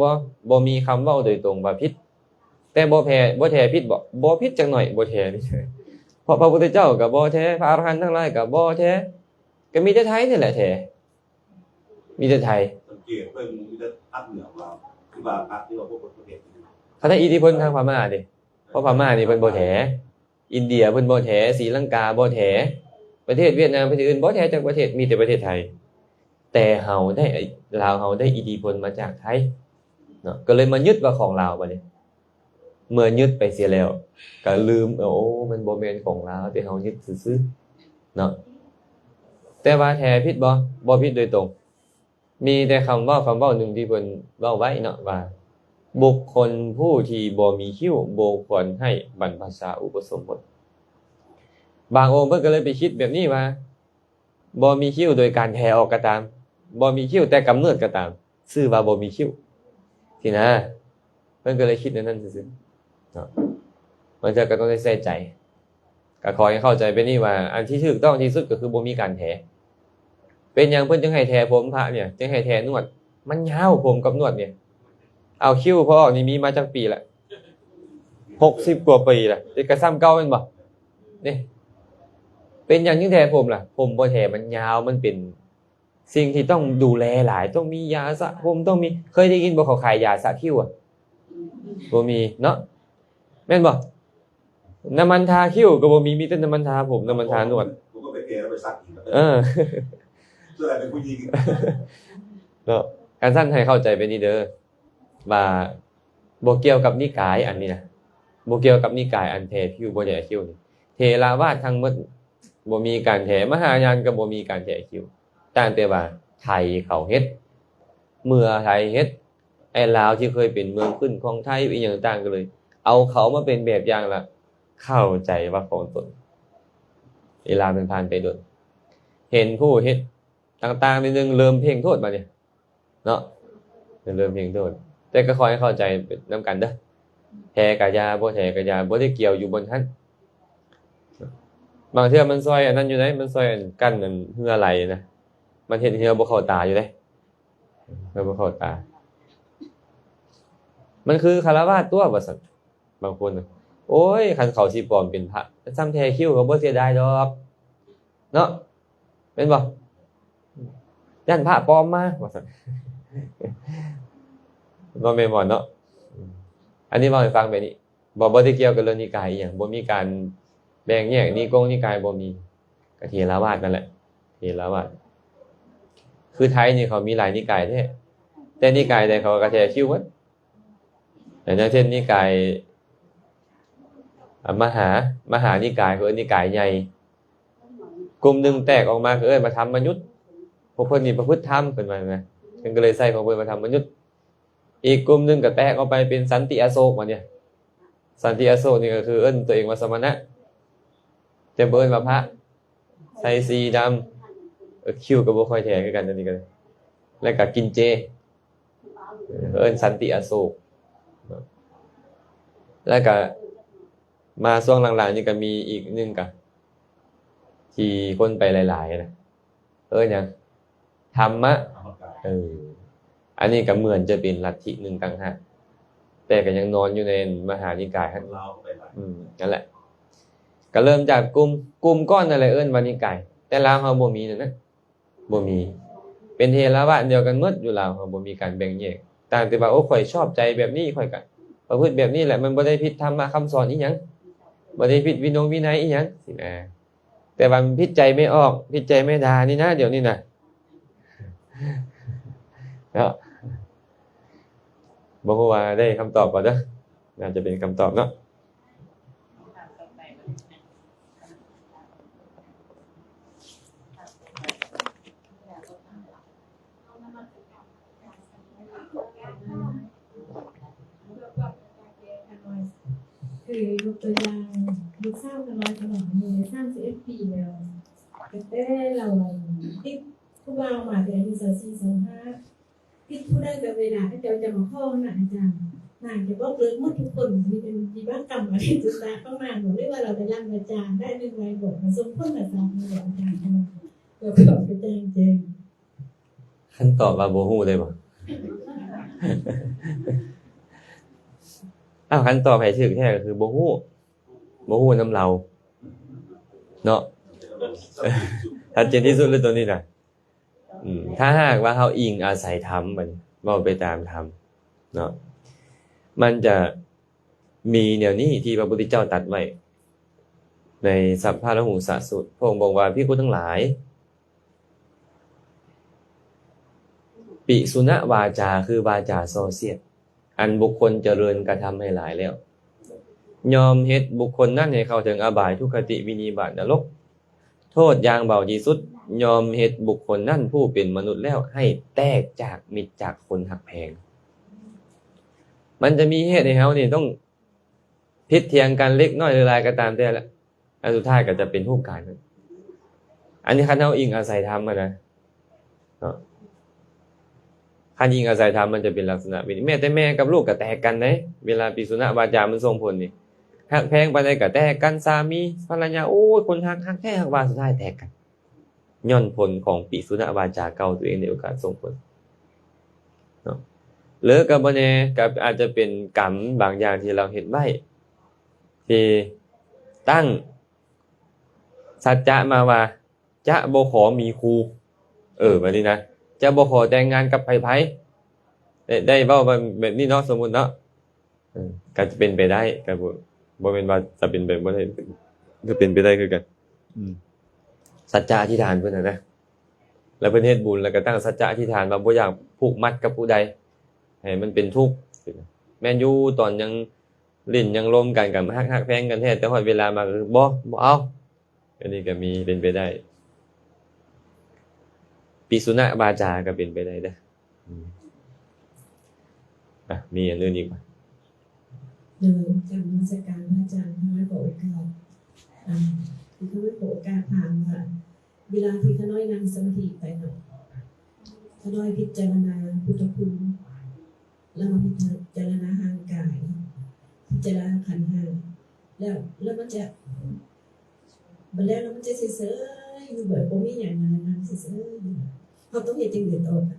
บ่มีคำเว้าโดยตรงว่าผิดแต่บ่แท้ผิดบ่ผิดจังหน่อยบ่แท้นี่เพราะพระพุทธเจ้าก็บ่แท้พระอรหันต์ทั้งหลายก็บ่แท้ก็มีแต่ไทยนี่แหละแท้มีแต่ไทยสังเกตเพิ่นมีแต่ภาคเหนือเราคือว่าภาคที่ว่าพวกประเทศเขาได้อิทธิพลทางพม่าดิเพราะพม่านี่เพิ่นบ่แท้อินเดียเพิ่นบ่แท้ศรีลังกาบ่แท้ประเทศเวียดนามประเทศอื่นบ่แท้จากประเทศมีแต่ประเทศไทยแต่เฮาได้ลาวเฮาได้อิทธิพลมาจากไทยเนาะก็เลยมายึดว่าของลาวบัดนี้เมื่อยึดไปเสียแล้วก็ลืมมันบ่แม่นของลาวแต่เฮายึดซื่อๆเนาะแต่ว่าแท้ผิดบ่ผิดโดยตรงมีแต่คำเว้าหนึ่งที่เพิ่นเว้าไว้เนาะว่าบุคคลผู้ที่บ่มีคิ้วบ่ควรให้บรรพชาอุปสมบทบางองค์เพิ่นก็เลยไปคิดแบบนี้ว่าบ่มีคิ้วโดยการแท้ออกก็ตามบ่มีคิ้วแต่กำเนิดก็ตามชื่อว่าบ่มีคิ้วสินะเพิ่นก็เลยคิดนั้นซื่อๆเนาะมันจะก็ต้องได้ใส่ใจก็ขอให้เข้าใจเป็นนี่ว่าอันที่ถูกต้องที่สุดก็คือบ่มีการแท้เป็นหยังเพิ่นจึงให้แท้ผมพระเนี่ยจึงให้แท้นวดมันยาวผมกับนวดเนี่ย เอาคิวพอออกนี่มีมาจากปีละ60 กว่าปีละแต่กระซ้ำเก่าแม่นบ่นี่เป็นอย่างยิ่งแท้ผมล่ะผมบ่แท้มันยาวมันเป็นสิ่งที่ต้องดูแลหลายต้องมียาสระผมต้องมีเคยได้ยินบ่เขาขายยาสระคิ้วอ่ะบ่มีเนาะแม่นบ่น้ำมันทาคิ้วก็บ่มีแต่น้ำมันทาผมน้ำมันทาหนวด ผมก็ไปแก้แล้วไปซักอีก ส่วนอะไรเป็นผู้หญิง เนาะการสั้นให้เข้าใจเป็นนี่เด้อว่าบ่เกี่ยวกับนิกายอันนี้นะบ่เกี่ยวกับนิกายอันแท้คิ้วบ่แท้คิ้วนี่เทราวาสทั้งหมดบ่มีการแท้มหายานก็บ่มีการแท้คิ้วต่างแต่ว่าไทยเขาเฮ็ดเมื่อไทยเฮ็ดไอ้ลาวที่เคยเป็นเมืองขึ้นของไทยอีหยังต่างกันเลย เอาเขามาเป็นแบบอย่างละเข้าใจว่าของตนเวลามันผ่านไปโดนเห็นผู้เฮ็ดต่างๆนิดนึงเริ่มเพ่งโทษมาเนี่ยเนาะเริ่มเพ่งโทษแต่ก็คอยให้เข้าใจนํกันเด้อแท้กะยาบ่แท้กะยาบ่ได้เกี่ยวอยู่บนหั้นบางเทื่อมันซอยอันนั้นอยู่ได้มันซอยอันกั้นอันเหือไหลนะมันเห็นเหือบ่เข้าตาอยู่ได้เหือบ่เข้าตามันคือคารวะตัวว่าซั่นบางคนน่ะโอ้ยคันเขาสิปลอมเป็นพระซ้ำแท้คิ้วก็บ่เสียดายดอกเนาะแม่นบ่ย่านพระปลอมมาว่าซั่นบ่แม่นบ่เนาะอันนี้เว้าให้ฟังแบบนี้บ่ได้เกี่ยวกับเรื่องนิกายอีหยังบ่มีการแบ่งแยกนิกายบ่มีก็เถรวาทนั่นแหละเถรวาทคือไทยนี่เขามีหลายนิกายแท้แต่นิกายใดเขาก็แท้คิ้วหมดอย่างเช่นนิกายมหานิกายคือนิกายใหญ่กลุ่มนึงแตกออกมาคือมาทำมนุษย์พวกเพิ่นนี่ประพฤติธรรมเพิ่นว่านะเพิ่นก็เลยใส่ของเพิ่นมาทำมนุษย์อีกกลุ่มนึงก็แตกออกไปเป็นสันติอโศกว่าเนี่ยสันติอโศกนี่ก็คือตัวเองว่าสมณะแต่เบิ่นว่าพระใส่สีดำคิ้วก็บ่ค่อยแท้คือกันอันนี้ก็แล้วก็กินเจสันติอโศกแล้วก็มาช่วงหลังๆนี่ก็มีอีกนึงก็ที่คนไปหลายๆนะหยังธรรมะอันนี้ก็เหมือนจะเป็นลัทธินึงต่างหากแต่ก็ยังนอนอยู่ในมหานิกายครับนั่นแหละก็เริ่มจากกลุ่มก้อนนั่นแหละว่านิกายแต่ลาวเฮาบ่มีนั่นนะบ่มีเป็นเถรวาทเดียวกันหมดอยู่ลาวเฮาบ่มีการแบ่งแยกต่างแต่ว่าโอ้ข่อยชอบใจแบบนี้ข่อยก็ประพฤติแบบนี้แหละมันบ่ได้ผิดธรรมะคำสอนอีหยังบ่ได้ผิดวินัยอีหยังสินะแต่ว่ามันผิดใจไม่ออกผิดใจไม่ดานี่นะเดี๋ยวนี้นะเนาะบ่ฮู้ว่าได้คำตอบบ่เด้อน่าจะเป็นคำตอบเนาะคือยกตัวอย่างลูกสาวกันน้อยขนาดนี้31 ปีแล้วแต่เราติดผู้บ่าวมาแต่อายุ24 25ติดผู้ได้กับเวลาที่จะมาเข้าหน้าอาจารย์น่าจะบอกเลิกหมดทุกคนมีเป็นวิบากกรรมอะไรจุดตาเข้ามาบอกได้ว่าเราจะยังอาจารย์ได้หนึ่งวัยบอกมาสมพ้นกับสามวัยอาจารย์เราก็บอกไปแจ้งเจง คำตอบว่าบ่ฮู้ได้บ่คำตอบให้ถูกแท้ก็คือบ่ฮู้นำเราเนาะชัดเจนที่สุดเลยตัวนี้น่ะถ้าหากว่าเฮาอิงอาศัยธรรมมันเว้าไปตามธรรมเนาะมันจะมีแนวนี้ที่พระพุทธเจ้าตรัสไว้ในสัพพะละหุสะสูตรพระองค์บอกว่าภิกษุทั้งหลายปิสุณวาจาคือวาจาส่อเสียดอันบุคคลเจริญกระทำให้หลายแล้วยอมเฮ็ดบุคคลนั้นให้เข้าถึงอบายทุกขติวินิบาตนรกโทษอย่างเบาที่สุดยอมเฮ็ดบุคคลนั้นผู้เป็นมนุษย์แล้วให้แตกจากมิตรจากคนหักแพงมันจะมีเหตุให้เฮานี่ต้องพิดเถียงกันเล็กน้อยหรือหลายก็ตามแต่ละอันสุดท้ายก็จะเป็นผู้การอันนี้คันเฮาอิงอาศัยธรรมนะคันอิงอาศัยธรรมมันจะเป็นลักษณะแบบนี้แม่แต่แม่กับลูกก็แตกกันเด้เวลาปิสุณวาจามันส่งผลนี่หักแพงปานใดก็แตกกันสามีภรรยาโอ้ยคนหักแท้หักว่าสุดท้ายแตกกันย้อนผลของปิสุณวาจาเก่าตัวเองในโอกาสส่งผลเนาะ หรือกับบ่แน่กับอาจจะเป็นกรรมบางอย่างที่เราเฮ็ดไว้ที่ตั้งสัจจะมาว่าจะบ่ขอมีครูแบบนี้นะจะบ่ขอแต่งงานกับไผๆได้เว้าแบบนี้เนาะสมมุติเนาะก็จะเป็นไปได้ก็บ่แม่นว่าจะเป็นไปบ่ได้ก็เป็นไปได้คือกันสัจจะอธิษฐานเพิ่นน่ะนะแล้วเพิ่นเฮ็ดบุญแล้วก็ตั้งสัจจะอธิษฐานว่าบ่อยากผูกมัดกับผู้ใดให้มันเป็นทุกข์แม่นอยู่ตอนยังลิ้นยังลมกันก็ฮักแพงกันแท้แต่ฮอดเวลามาก็บ่เอาอันนี้ก็มีเป็นไปได้ปิสุณวาจาก็เป็นไปได้เด้อมีอันอื่นอีกป่ะ โดยการนมัสการพระอาจารย์ทั้งหลายขอโอกาสที่เขาไม่ขอโอกาสถามว่าเวลาที่ข้าน้อยนั่งสมาธิไปหน่อยข้าน้อยพิจารณาพุทธคุณแล้วมาพิจารณาทางกายพิจารณาขันธ์ห้าแล้วมันจะบัดแล้วมันจะเฉยๆอยู่แบบบ่มีหยังนั่นเฉยๆเขาต้องเฮ็ดจังได๋ต่อไป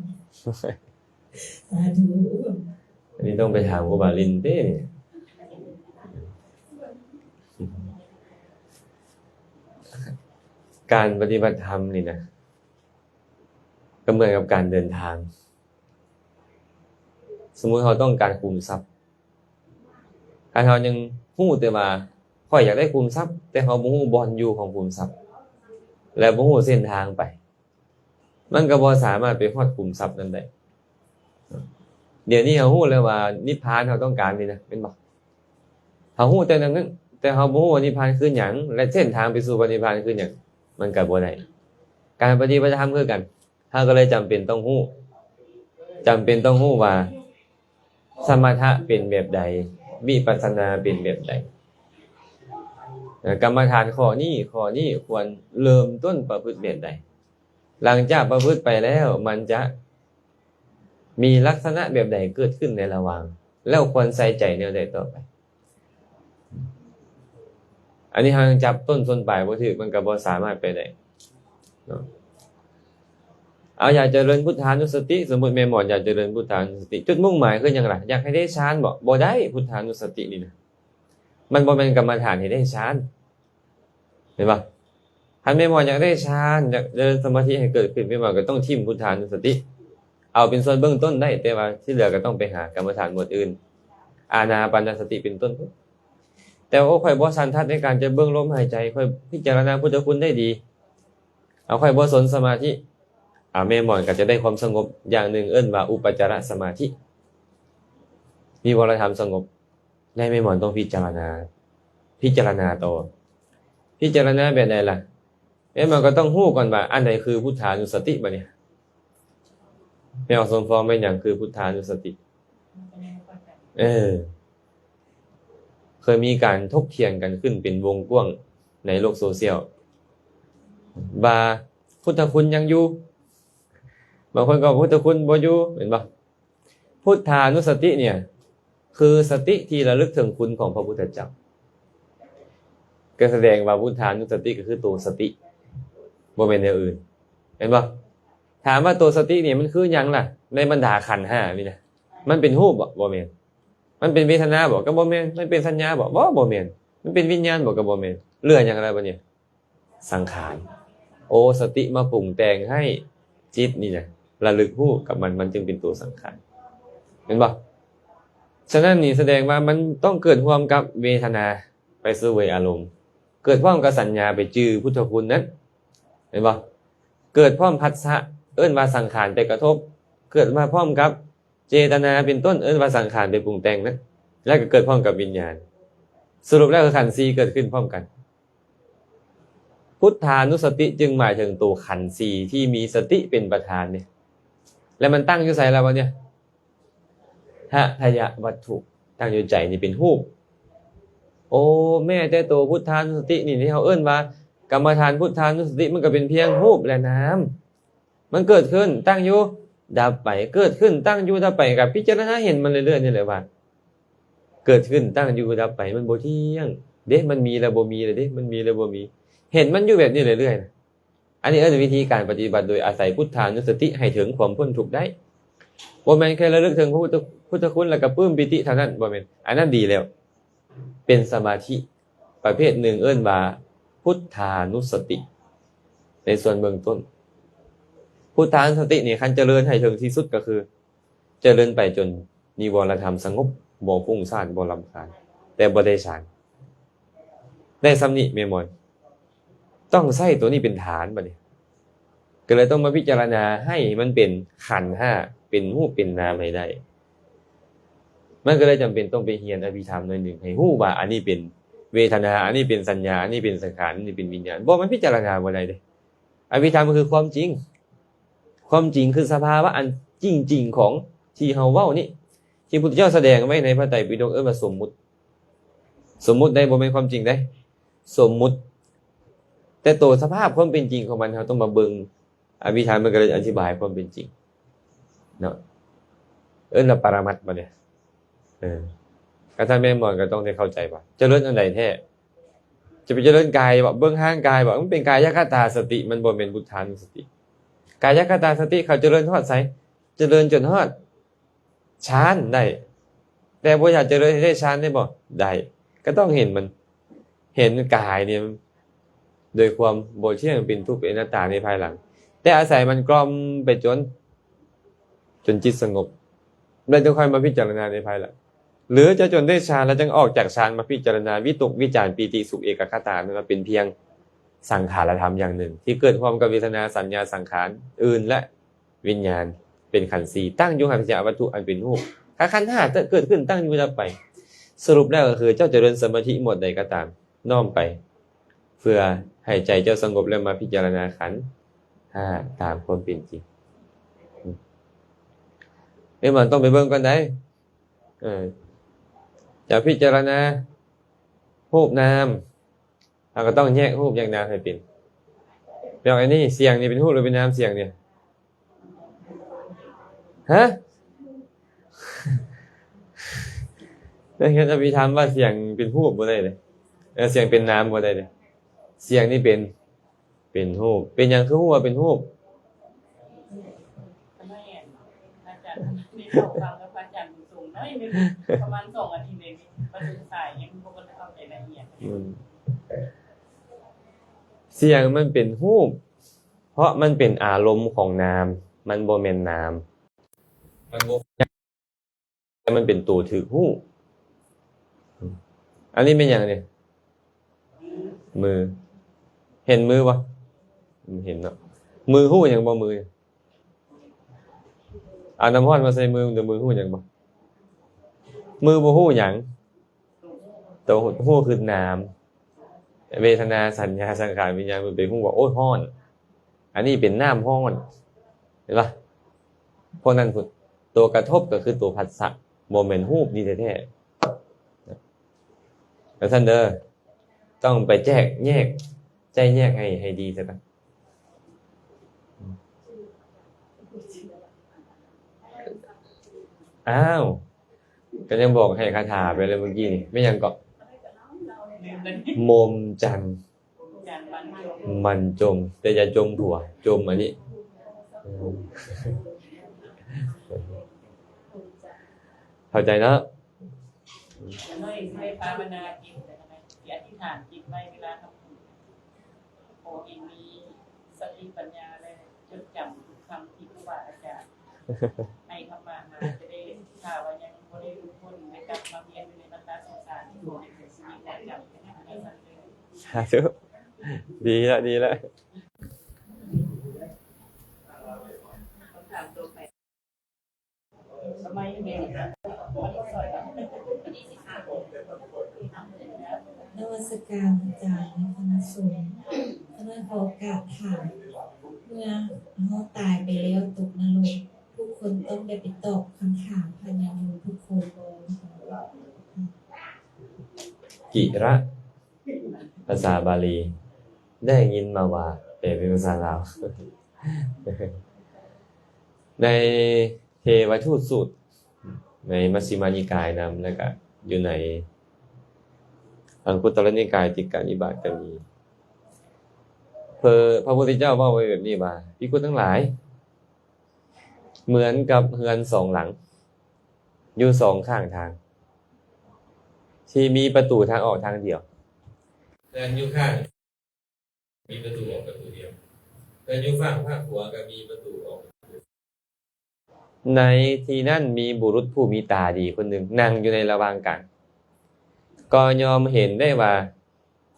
สาธุ อันนี้ต้องไปถามครูบาลินเด้การปฏิบัติธรรมนี่นะก็เหมือนกับการเดินทางสมมุติเราต้องการคุมทรัพย์ถ้าเรายังฮู้แต่ว่าข้อยอยากได้คุมทรัพย์แต่เราบ่ฮู้บ่อนอยู่ของคุมทรัพย์และบ่ฮู้เส้นทางไปมันก็บ่สามารถไปฮอดคุมทรัพย์นั้นได้เดี๋ยวนี้เราฮู้แล้วว่านิพพานเราต้องการนี่นะเป็นบ่เราฮู้แต่นั้นแต่เราบ่ฮู้ว่านิพพานคือหยังและเส้นทางไปสู่นิพพานคือหยังมันก็บ่ได้การปฏิบัติธรรมคือกันเราก็เลยจำเป็นต้องฮู้ว่าสมถะเป็นแบบใดวิปัสสนาเป็นแบบใดกรรมฐานข้อนี้ควรเริ่มต้นประพฤติแบบใดหลังจากประพฤติไปแล้วมันจะมีลักษณะแบบใดเกิดขึ้นในระหว่างแล้วควรใส่ใจแนวใดต่อไปอันนี้ทางจับต้นชนปลายบ่ถูกมันก็บ่สามารถไปได้เนาะเอาอยากเจริญพุทธานุสติสมมุติแม่หมอนอยากเจริญพุทธานุสติจุดมุ่งหมายคือหยังล่ะอยากให้ได้ฌานบ่ได้พุทธานุสตินี่นะมันบ่แม่นกรรมฐานให้ได้ฌานเห็นป่ะท่านแม่หมอนอยากได้ฌานอยากเจริญสมาธิให้เกิดขึ้นแม่หมอนก็ต้องทิ่มพุทธานุสติเอาเป็นส่วนเบื้องต้นได้แต่ว่าที่เหลือก็ต้องไปหากรรมฐานหมวดอื่นอานาปานสติเป็นต้นแต่ว่าค่อยบ่สันทัดในการจะเบิ่งลมหายใจค่อยพิจารณาพุทธคุณได้ดีเอาค่อยบ่สนสมาธิแม่หมอนก็จะได้ความสงบอย่างหนึ่งเอิ้นว่าอุปจารสมาธิมีวรธรรมสงบในแม่หมอนต้องพิจารณาต่อพิจารณาแบบใดล่ะแม่หมอนก็ต้องฮู้ก่อนว่าอันใดคือพุทธานุสติบัดนี้แม่ออกสมฟองเป็นหยังคือพุทธานุสติเคยมีการถกเถียงกันขึ้นเป็นวงกว้างในโลกโซเชียลว่าพุทธคุณยังอยู่บางคนก็พุทธคุณบ่อยู่เห็นป่ะพุทธานุสติเนี่ยคือสติที่ระลึกถึงคุณของพระพุทธเจ้าก็แสดงว่าพุทธานุสติก็คือตัวสติบ่เป็นอย่างอื่นเห็นป่ะถามว่าตัวสติเนี่ยมันคือหยังล่ะในบรรดาขันธ์5นี่นะมันเป็นรูปบ่แม่นมันเป็นเวทนาบ่ก็บ่แม่นมันเป็นสัญญาบ่แม่นมันเป็นวิญญาณบ่ก็บ่แม่นเหลือหยังอะไรบ่เนี่ยสังขารสติมาปรุงแต่งให้จิตนี่นะระลึกรู้กับมันจึงเป็นตัวสังขารเห็นป่ะฉะนั้นนี่แสดงว่ามันต้องเกิดความกับเวทนาไปสู่เวอารมณ์เกิดพร้อมกับสัญญาไปจื้อพุทธคุณนั้นเห็นป่ะเกิดพร้อมผัสสะเอิ้นว่าสังขารไปกระทบเกิดมาพร้อมกับเจตนาเป็นต้นเอิ้นว่าสังขารไปปรุงแต่งนั้นแล้วก็เกิดพร้อมกับวิญญาณสรุปแล้วคือขันธ์4เกิดขึ้นพร้อมกันพุทธานุสติจึงหมายถึงตัวขันธ์4ที่มีสติเป็นประธานเนี่ยแล้วมันตั้งอยู่ไสแล้ววะเนี่ยทยวัตถุตั้งอยู่ใจนี่เป็นรูปแม่แต่ตัวพุทธานุสตินี่ที่เขาเอิ้นว่ากรรมฐานพุทธานุสติมันก็เป็นเพียงรูปและนามมันเกิดขึ้นตั้งอยู่ดับไปเกิดขึ้นตั้งอยู่ดับไปกับพิจารณาเห็นมันเรื่อยๆนี่แหละว่าเกิดขึ้นตั้งอยู่ดับไปมันบ่เที่ยงเด้มันมีแล้วบ่มีเลยเด้มันมีแล้วบ่มีเห็นมันอยู่แบบนี้เรื่อยๆนะอันนี้วิธีการปฏิบัติโดยอาศัยพุทธานุสติให้ถึงความพ้นทุกข์ได้ บ่แม่นแค่ระลึกถึงพุทธคุณแล้วก็ปลื้มปิติเท่านั้นบ่แม่นอันนั้นดีแล้วเป็นสมาธิประเภทหนึ่งเอิ้นว่าพุทธานุสติในส่วนเบื้องต้นพุทธานุสตินี่คันเจริญให้ถึงที่สุดก็คือเจริญไปจนนิวรธรรมสงบบ่ฟุ้งซ่านบ่รำคาญแต่บ่ได้ฌานได้สำนิแม่นบ่ต้องใช้ตัวนี้เป็นฐานบัดนี้ก็เลยต้องมาพิจารณาให้มันเป็นขันธ์ห้าเป็นรูปเป็นนามให้ได้มันก็เลยจำเป็นต้องไปเรียนอภิธรรมหน่อยหนึ่งให้ฮู้ว่าอันนี้เป็นเวทนาอันนี้เป็นสัญญาอันนี้เป็นสังขารอันนี้เป็นวิญญาณบ่มันพิจารณาบ่ได้เด้อภิธรรมก็คือความจริงความจริงคือสภาวะอันจริงๆของที่เฮาเว้านี่ที่พุทธเจ้าแสดงไว้ในพระไตรปิฎกว่าสมมุติสมมุติได้บ่แม่นความจริงได้สมมุติแต่ตัวสภาพความเป็นจริงของมันเราต้องมาเบิ่งอภิธรรมมันก็เลยอธิบายความเป็นจริงเนาะว่าปรมัตถ์บ่เนี่ยก็ถ้าแม่นบ่ก็ต้องได้เข้าใจว่าเจริญอันใดแท้จะไปเจริญกายบ่เบิ่งห่างกายบ่มันเป็นกายคตาสติมันบ่แม่นพุทธานุสติกายคตาสติเขาเจริญฮอดไสเจริญจนฮอดฌานได้แต่บ่อยากเจริญให้ได้ฌานได้บ่ได้ก็ต้องเห็นมันเห็นกายเนี่ยโดยความบ่เที่ยงเป็นทุกข์เป็นอนัตตาในภายหลังแต่อาศัยมันกล่อมไปจนจิตสงบแล้วจึงค่อยมาพิจารณาในภายหลังหรือจะจนได้ฌานแล้วจึงออกจากฌานมาพิจารณาวิตกวิจารปีติสุขเอกคตานั่นว่าเป็นเพียงสังขารธรรมอย่างหนึ่งที่เกิดพร้อมกับเวทนาสัญญาสังขารอื่นและวิญญาณเป็นขันธ์สี่ตั้งอยู่หันจากวัตถุอันเป็นรูปขันธ์ห้าเกิดขึ้นตั้งอยู่ดับไปสรุปแล้วก็คือเจ้าเจริญสมาธิหมดใดก็ตามน้อมไปเพื่อให้ใจเจ้าสงบแล้วมาพิจารณาขันธ์ห้าตามความเป็นจริงมันต้องไปเบิ่งก่อนได้จะพิจารณารูปนามเราก็ต้องแยกรูปแยกนามให้เป็นอย่างนี้เสียงนี่เป็นรูปหรือเป็นนามเสียงเนี่ยฮะแล้วจะไปทำว่าเสียงเป็นรูปบ่ได้เลยเสียงเป็นนามบ่ได้เลยเสียงนี่เป็นรูปเป็นอย่างคือรูปว่าเป็นรูปฟังกับพระอาจารย์สูงน้อยนึงประมาณ2อาทิตย์เองประชุมสายยังบ่ได้เข้าใจละเอียดเสียงมันเป็นรูปเพราะมันเป็นอารมณ์ของนามมันบ่แม่นนามมันบ่แต่มันเป็นตัวถือรูปอันนี้เป็นหยังเนี่ยมือเห็นมือบ่เห็นเนาะมือรูปหยังบ่มือเอาน้ำร้อนมาใส่มือเดี๋ยวมือหู้หยังบ่มือบ่ฮู้หยังตัวฮู้คือนามเวทนาสัญญาสังขารวิญญาณมันเป็นฮู้ว่าโอ้ยร้อนอันนี้เป็นน้ำร้อนเห็นป่ะเพราะนั้นตัวกระทบก็คือตัวผัสสะบ่แม่นรูปนี่แท้ๆแล้วท่านเด้อต้องไปแยกใจแยกให้ดีซะก่อนอ้าวก็ยังบอกให้คาถาไปเลยเมื่อกี้นี่ไม่ยังเกาะมมจันมันจมแต่อย่าจมผัวจมอันนี้เข้าใจนะน้อยให้ภาวนาจิตอธิษฐานจิตไว้เวลาทำโอ้ยมีสติปัญญาเลยจดจำคำที่ครูบาอาจารย์ให้ธรรมะมาจะได้ถ้าว่ายังบ่ได้รู้พ้นในการมาเรียนในวัฏสงสารที่อยู่ในชีวิตและจำให้มันเลย สาธุดีละคำถามตัวไปทำไมยังไงนวัตการอาจารย์ในคณะสงฆ์คณะขอโอกาสถามเมื่อเขาตายไปแล้วตกนรกทุกคนต้องได้ไปตอบคำถามภายในมือทุกคนกิระภาษาบาลีได้ยินมาว่าเป็นภาษาลาวในเทวทูตสูตรในมัชฌิมานิกายนำแล้วก็อยู่ในอังคุตรนิกายติกานิบาตก็มีพระพุทธเจ้าว่าไว้แบบนี้ว่าภิกษุทั้งหลาย เหมือนกับเฮือนสองหลัง อยู่สองข้างทาง ที่มีประตูทางออกทางเดียวเฮือนอยู่ข้างมีประตูออกประตูเดียวเฮือนอยู่ฝั่งภาคขวาก็มีประตูออกในที่นั่นมีบุรุษผู้มีตาดีคนหนึ่งนั่งอยู่ในระหว่างกลางก็ยอมเห็นได้ว่า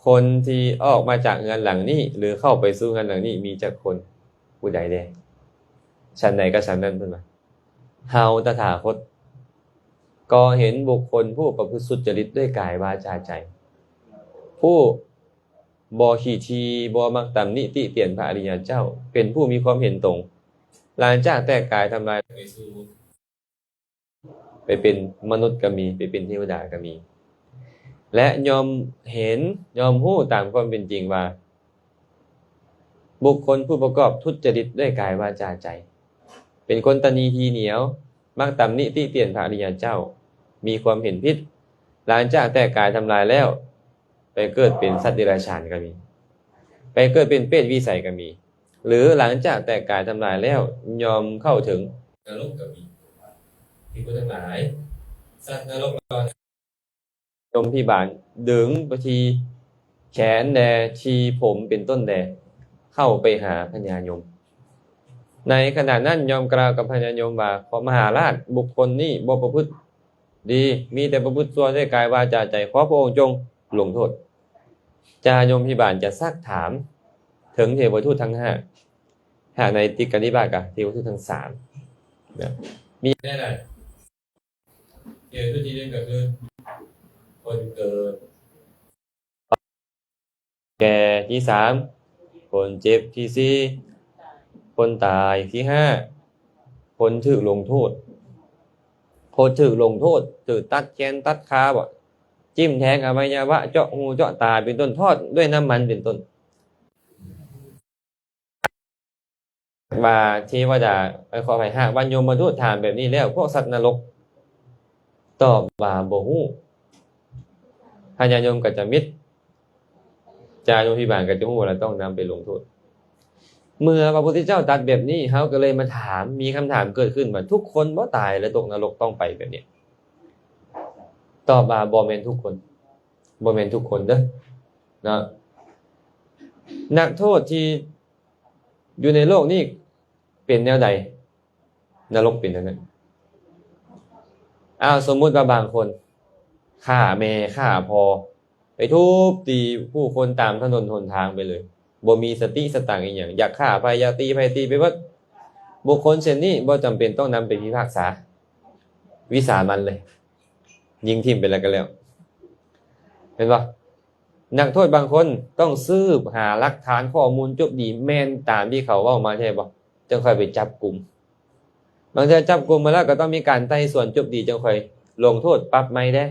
คนที่ออกมาจากเฮือนหลังนี้หรือเข้าไปสู่เฮือนหลังนี้มีจักคนผู้ใดแน่ชั้นใดก็ชั้นนั้นเพิ่นว่าเฮาตถาคตก็เห็นบุคคลผู้ประพฤติสุจริตด้วยกายวาจาใจผู้บ่ขี้ทีบ่มักตำหนิติเตียนพระอริยเจ้าเป็นผู้มีความเห็นตรงหลังจากแต่กายทำลายไปสู่ไปเป็นมนุษย์ก็มีไปเป็นเทวดาก็มีและยอมเห็นยอมรู้ตามความเป็นจริงว่าบุคคลผู้ประกอบทุจริตด้วยกายวาจาใจเป็นคนตนีทีเหนียวมักตำหนิติเตียนพระอริยเจ้ามีความเห็นผิดหลังจากแต่กายทำลายแล้วไปเกิดเป็นสัตว์เดรัจฉานก็มีไปเกิดเป็นเปรตวิสัยก็มีหรือหลังจากแต่กายทำลายแล้วยอมเข้าถึงนรกก็มีที่ผู้ทั้งหลายสัตว์นรกยมพิบาลดึงไปทีแขนแดชีผมเป็นต้นแดเข้าไปหาพญายมในขณะนั้นยอมกล่าวกับพญายมว่าขอมหาราชบุคคลนี้บ่ประพฤติดีมีแต่ประพฤติชั่วด้วยกายวาจาใจขอพระองค์จงลงโทษจายมพิบาลจะซักถามถึงเทวทูตทั้งห้าหากในติกนิบาตกับเทวทูตทั้งสามมีแน่นอนเทวทูตที่หนึ่งก็คือคนเกิดแก่ที่สามคนเจ็บที่สี่คนตายที่ห้าคนถูกลงโทษคนถูกลงโทษถูกตัดแขนตัดขาบ่จิ้มแทงอวัยวะเจาะหูเจาะตาเป็นต้นทอดด้วยน้ำมันเป็นต้นว่าเทวดาขออภัยหากวันยมทูตถามแบบนี้แล้วพวกสัตว์นรกตอบว่าบ่ฮู้พญายมก็จะมิตรจายมพิบาลก็จะฮู้ว่าต้องนำไปลงโทษเมื่อพระพุทธเจ้าตรัสแบบนี้เขาก็เลยมาถามมีคำถามเกิดขึ้นว่าทุกคนบ่ตายและตกนรกต้องไปแบบนี้ตอบว่าบ่แม่นทุกคนบ่แม่นทุกคนเด้อนะนักโทษที่อยู่ในโลกนี้เป็นแนวใดนรกเป็นจังได๋สมมุติว่าบางคนฆ่าแม่ฆ่าพ่อไปทุบตีผู้คนตามถนนหนทางไปเลยบ่มีสติสตังค์อีหยังอยากฆ่าไผอยากตีไผตีไปเบิดบุคคลเช่นนี้บ่จำเป็นต้องนำไปพิพากษาวิสามันเลยยิงทิ่มไปแล้วก็แล้วเห็นบ่นักโทษบางคนต้องสืบหาหลักฐานข้อมูลจบดีแม่นตามที่เขาเว้ามาใช่บ่จึงค่อยไปจับกุมบางทีจับกุมมาแล้วก็ต้องมีการไต่สวนจบดีจึงค่อยลงโทษปรับใหม่ได้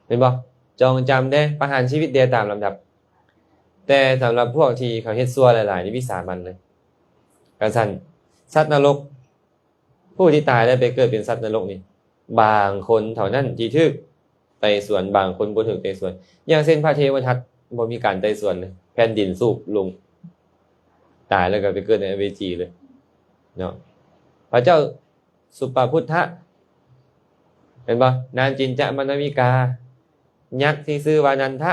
เห็นบ่จองจำได้ประหารชีวิตเดียวตามลำดับแต่สำหรับพวกที่เขาเฮ็ดซั่วหลายๆนี่วิสามันเลยกระสั่นสัตว์นรกผู้ที่ตายแล้วไปเกิดเป็นสัตว์นรกนี่บางคนเท่านั้นที่ถูกไต่สวนบางคนบ่ถูกไต่สวนอย่างเช่นพระเทวทัตบ่มีการไต่สวนเลยแผ่นดินสูบลงตายแล้วก็ไปเกิดในอเวจีเลยเนาะพระเจ้าสุปพุทธะเห็นบ่นางจินจะมณวิกายักษ์ที่ชื่อว่านันทะ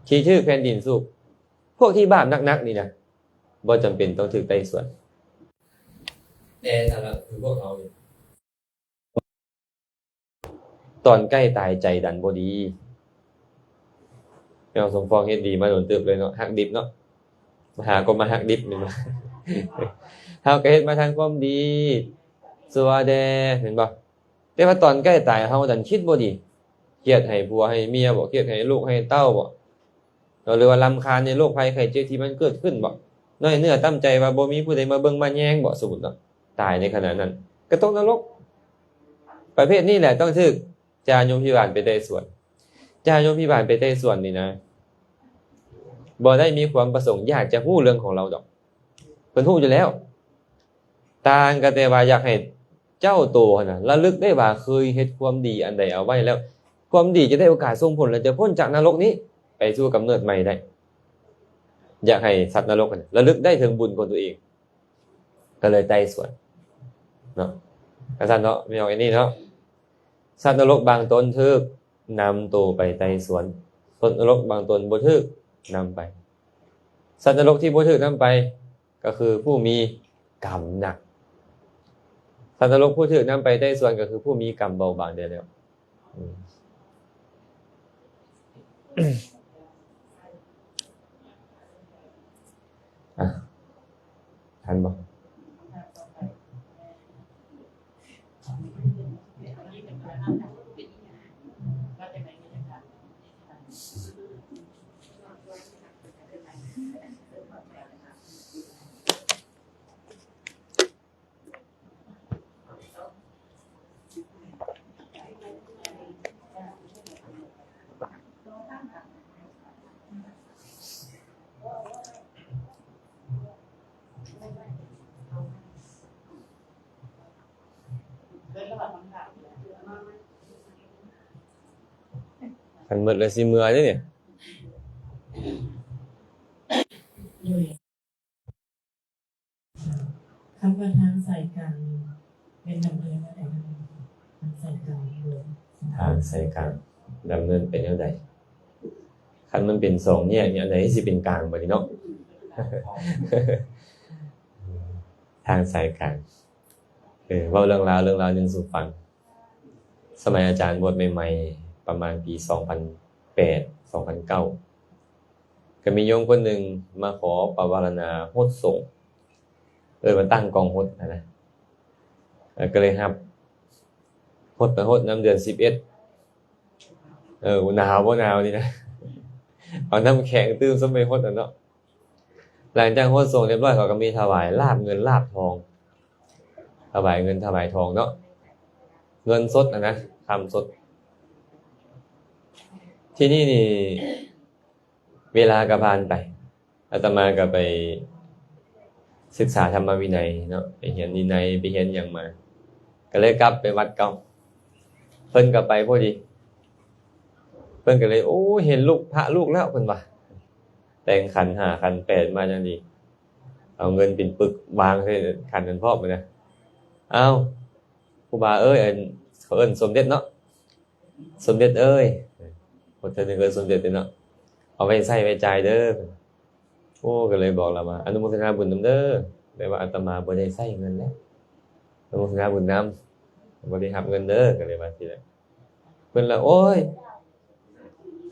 ที่ชื่อแผ่นดินสูบพวกที่บาปนักๆนี่นะบ่จำเป็นต้องถูกไต่สวนแต่สำหรับคือพวกเขาตอนใกล้ตายใจดันบ่ดีแมวสมฟองเฮ็ดดีมาโดนตึบเลยเนาะหักดิบเนาะมาหาก็มาหักดิบนี่มาเฮาก็เฮ็ดมาทางความดีสัวแดเห็นบ่แต่ว่าตอนใกล้ตายเฮาดันคิดบ่ดีเครียดให้ผัวให้เมียบ่เครียดให้ลูกให้เต้าบ่หรือว่ารำคาญในโรคภัยไข้เจ็บที่มันเกิดขึ้นบ่น้อยเนื้อตั้มใจว่าบ่มีผู้ใดมาเบิ่งมาแยงบ่สมมุติเนาะตายในขณะนั้นก็ตกนรกประเภทนี้แหละต้องถูกจาโยมพิบาลไปไต่สวนจาโยมพิบาลไปไต่สวนนี่นะบ่ได้มีความประสงค์อยากจะฮู้เรื่องของเราดอกเพิ่นฮู้อยู่แล้วต่างกันแต่ว่าอยากให้เจ้าโตน่ะระลึกได้ว่าเคยเฮ็ดความดีอันใดเอาไว้แล้วความดีจะได้โอกาสส่งผลและจะพ้นจากนรกนี้ไปสู่กำเนิดใหม่ได้อยากให้สัตว์นรกระลึกได้ถึงบุญของตัวเอง ก็เลยไต่สวนเนาะอาจารย์เนาะไม่เอาไอ้นี่เนาะสัตว์นรกบางตนทึกนำตัวไปไต่สวนสัตว์นรกบางตนบ่ทึกนำไปสัตว์นรกที่บ่ทึกนำไปก็คือผู้มีกรรมหนักสัตว์นรกผู้ทึกนำไปไต่สวนก็คือผู้มีกรรมเบาบางได้แล้วทันบ่ทันหมดเลยสิเมื่อยเด้เนี่ยด้วยคำว่าทางสายกลางเป็นดำเนินอะไรทางสายกลางเลย ทางสายกลางดำเนินเป็นแนวใดคันมันเป็นสองแยกเนี่ยอันไหนสิเป็นกลางบัดนี้เนาะ ทางสายกลางเว้าเรื่องราวหนึงสู่ฟังสมัยอาจารย์บวชใหม่ๆประมาณปี2008 2009ก็มีโยมคนหนึ่งมาขอปวารณาโหดส่งมาตั้งกองโหดนะก็เลยครับโหดไปโหดน้ำเดือน11หนาวบ่หนาวนี่นะเอาน้ำแข็งตื้มซะไปโหดเนาะหลังจากโหดส่งเรียบร้อยเขาก็มีถวายลาภเงินลาภทองถวายเงินถวายทองเนาะเงินสดนะคำสดที่นี่เวลากระพานไปอาตมาก็ไปศึกษาธรรมวินัยเนาะไปเรียนวินัยไปเรียนอย่างมาก็เลยกลับไปวัดเก่าเพิ่นก็ไปพอดีเพิ่นก็เลยโอ้เห็นลูกพระลูกแล้วเพิ่นว่าแต่งขัน5ขัน8มาจังดีเอาเงินเป็นปึกวางให้ขันนั้นพร้อมเลยนะอ้าวครูบาเอ้ยเขาเอิ้นสมเด็จเนาะสมเด็จเอ้ยคนเธอนึงเอิ้นสมเด็จเนาะเอาไว้ใส่ไว้จ่ายเด้อโอ้ก็เลยบอกเรามาอนุโมทนาบุญนำเด้อแต่ว่าอาตมาบ่ได้ใช้เงินแล้วอนุโมทนาบุญนำบ่ได้รับเงินเด้อก็เลยว่าสิแล้วเพิ่นละโอ้ย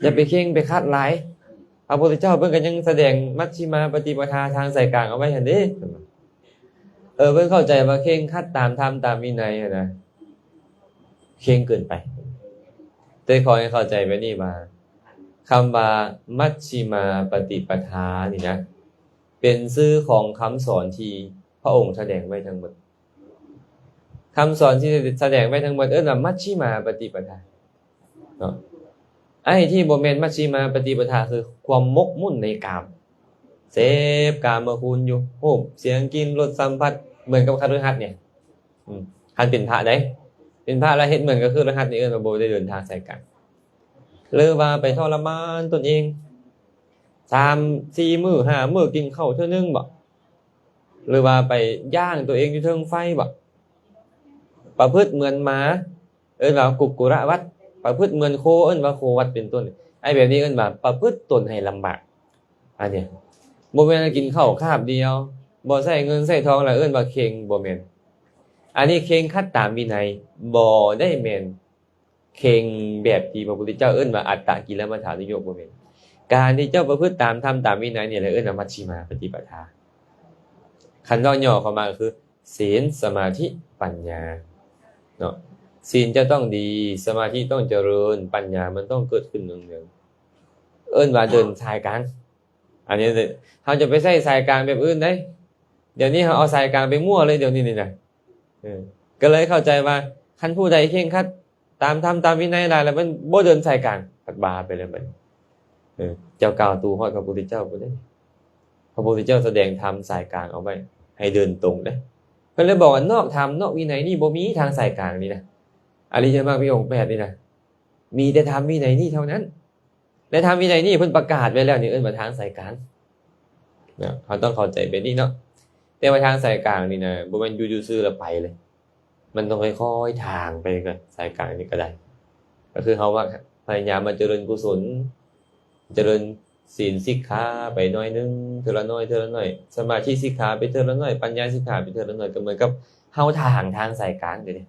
อย่าไปเข่งไปคาดหลายพระพุทธเจ้าเพิ่นก็ยังแสดงมัชฌิมาปฏิปทาทางสายกลางเอาไว้หั่นเด้เพิ่นเข้าใจว่าเข่งคัดตามธรรมตามวินัยนะเข่งเกินไปแต่ขอให้เข้าใจไว้นี่ว่าคำว่ามัชฌิมาปฏิปทานี่นะเป็นชื่อของคำสอนที่พระองค์แสดงไว้ทั้งหมดคำสอนที่แสดงไว้ทั้งหมดว่ามัชฌิมาปฏิปทาเนาะไอ้ที่บ่แม่นมัชฌิมาปฏิปทาคือความมกมุ่นในกามเสพกามคุณอยู่โอ้เสียงกินรสสัมผัสเหมือนกับคฤหัสถ์เนี่ยคันเป็นพระได้เป็นพระแล้วเฮ็ดเหมือนกับคฤหัสถ์นี่ว่าบ่ได้เดินทางสายกลางหรือว่าไปทรมานตนเอง3-4 มื้อ5มื้อกินข้าวเทื่อนึงบ่หรือว่าไปย่างตัวเองอยู่เทิงไฟบ่ประพฤติเหมือนหมาว่ากุกุระวัดประพฤติเหมือนโคว่าโควัดเป็นต้นไอ้แบบนี้ว่าประพฤติตนให้ลำบากอันนี้บ่แม่นกินข้าวคาบเดียวบ่ใช้เงินใช้ทองแล้วว่าเข่งบ่แม่นอันนี้เข่งคัดตามวินัยบ่ได้แม่นเข่งแบบที่พระพุทธเจ้าว่าอัตตกิลมัฏฐานุโยคบ่แม่นการที่เจ้าประพฤติตามธรรมตามวินัยเนี่ยเลยว่ามัชฌิมาปฏิปทาคันย่อเข้ามาคือศีลสมาธิปัญญาเนาะศีลจะต้องดีสมาธิต้องเจริญปัญญามันต้องเกิดขึ้นเนืองๆว่าเดินสายกลางอันนี้เฮาจะไปใช้สายกลางแบบอื่นได้เดี๋ยวนี้เฮาเอาสายกลางไปมั่วเลยเดี๋ยวนี้นี่นะก็เลยเข้าใจว่าคันผู้ใดเคร่งครัดตามธรรมตามวินัยหลายแล้วมันบ่เดินสายกลางตัดบาไปเลยบัดเจ้ากล่าวตูฮอดพระพุทธเจ้าบ่ได้พระพุทธเจ้าแสดงธรรมสายกลางเอาไว้ให้เดินตรงเด้เพิ่นเลยบอกว่านอกธรรมนอกวินัยนี่บ่มีทางสายกลางนี่นะอริยมรรคมีองค์8นี่นะมีแต่ธรรมวินัยนี่เท่านั้นและธรรมวินัยนี่เพิ่นประกาศไว้แล้วนี่ว่าทางสายกลางเนาะเขาต้องเข้าใจแบบนี้เนาะ แต่ว่าทางสายกลางนี่นะบ่แม่นอยู่ซื่อๆแล้วไปเลย มันต้องค่อยๆทางไปกับสายกลางนี่ก็ได้ ก็คือเขาว่าพยายามมาเจริญกุศลเจริญศีลสิกขาไปหน่อยนึงเทอละน้อยเทอละน้อยสมาธิสิกขาไปเทอละน้อยปัญญาสิกขาไปเทอละน้อยก็เหมือนกับเฮาทางสายกลางเด้นี่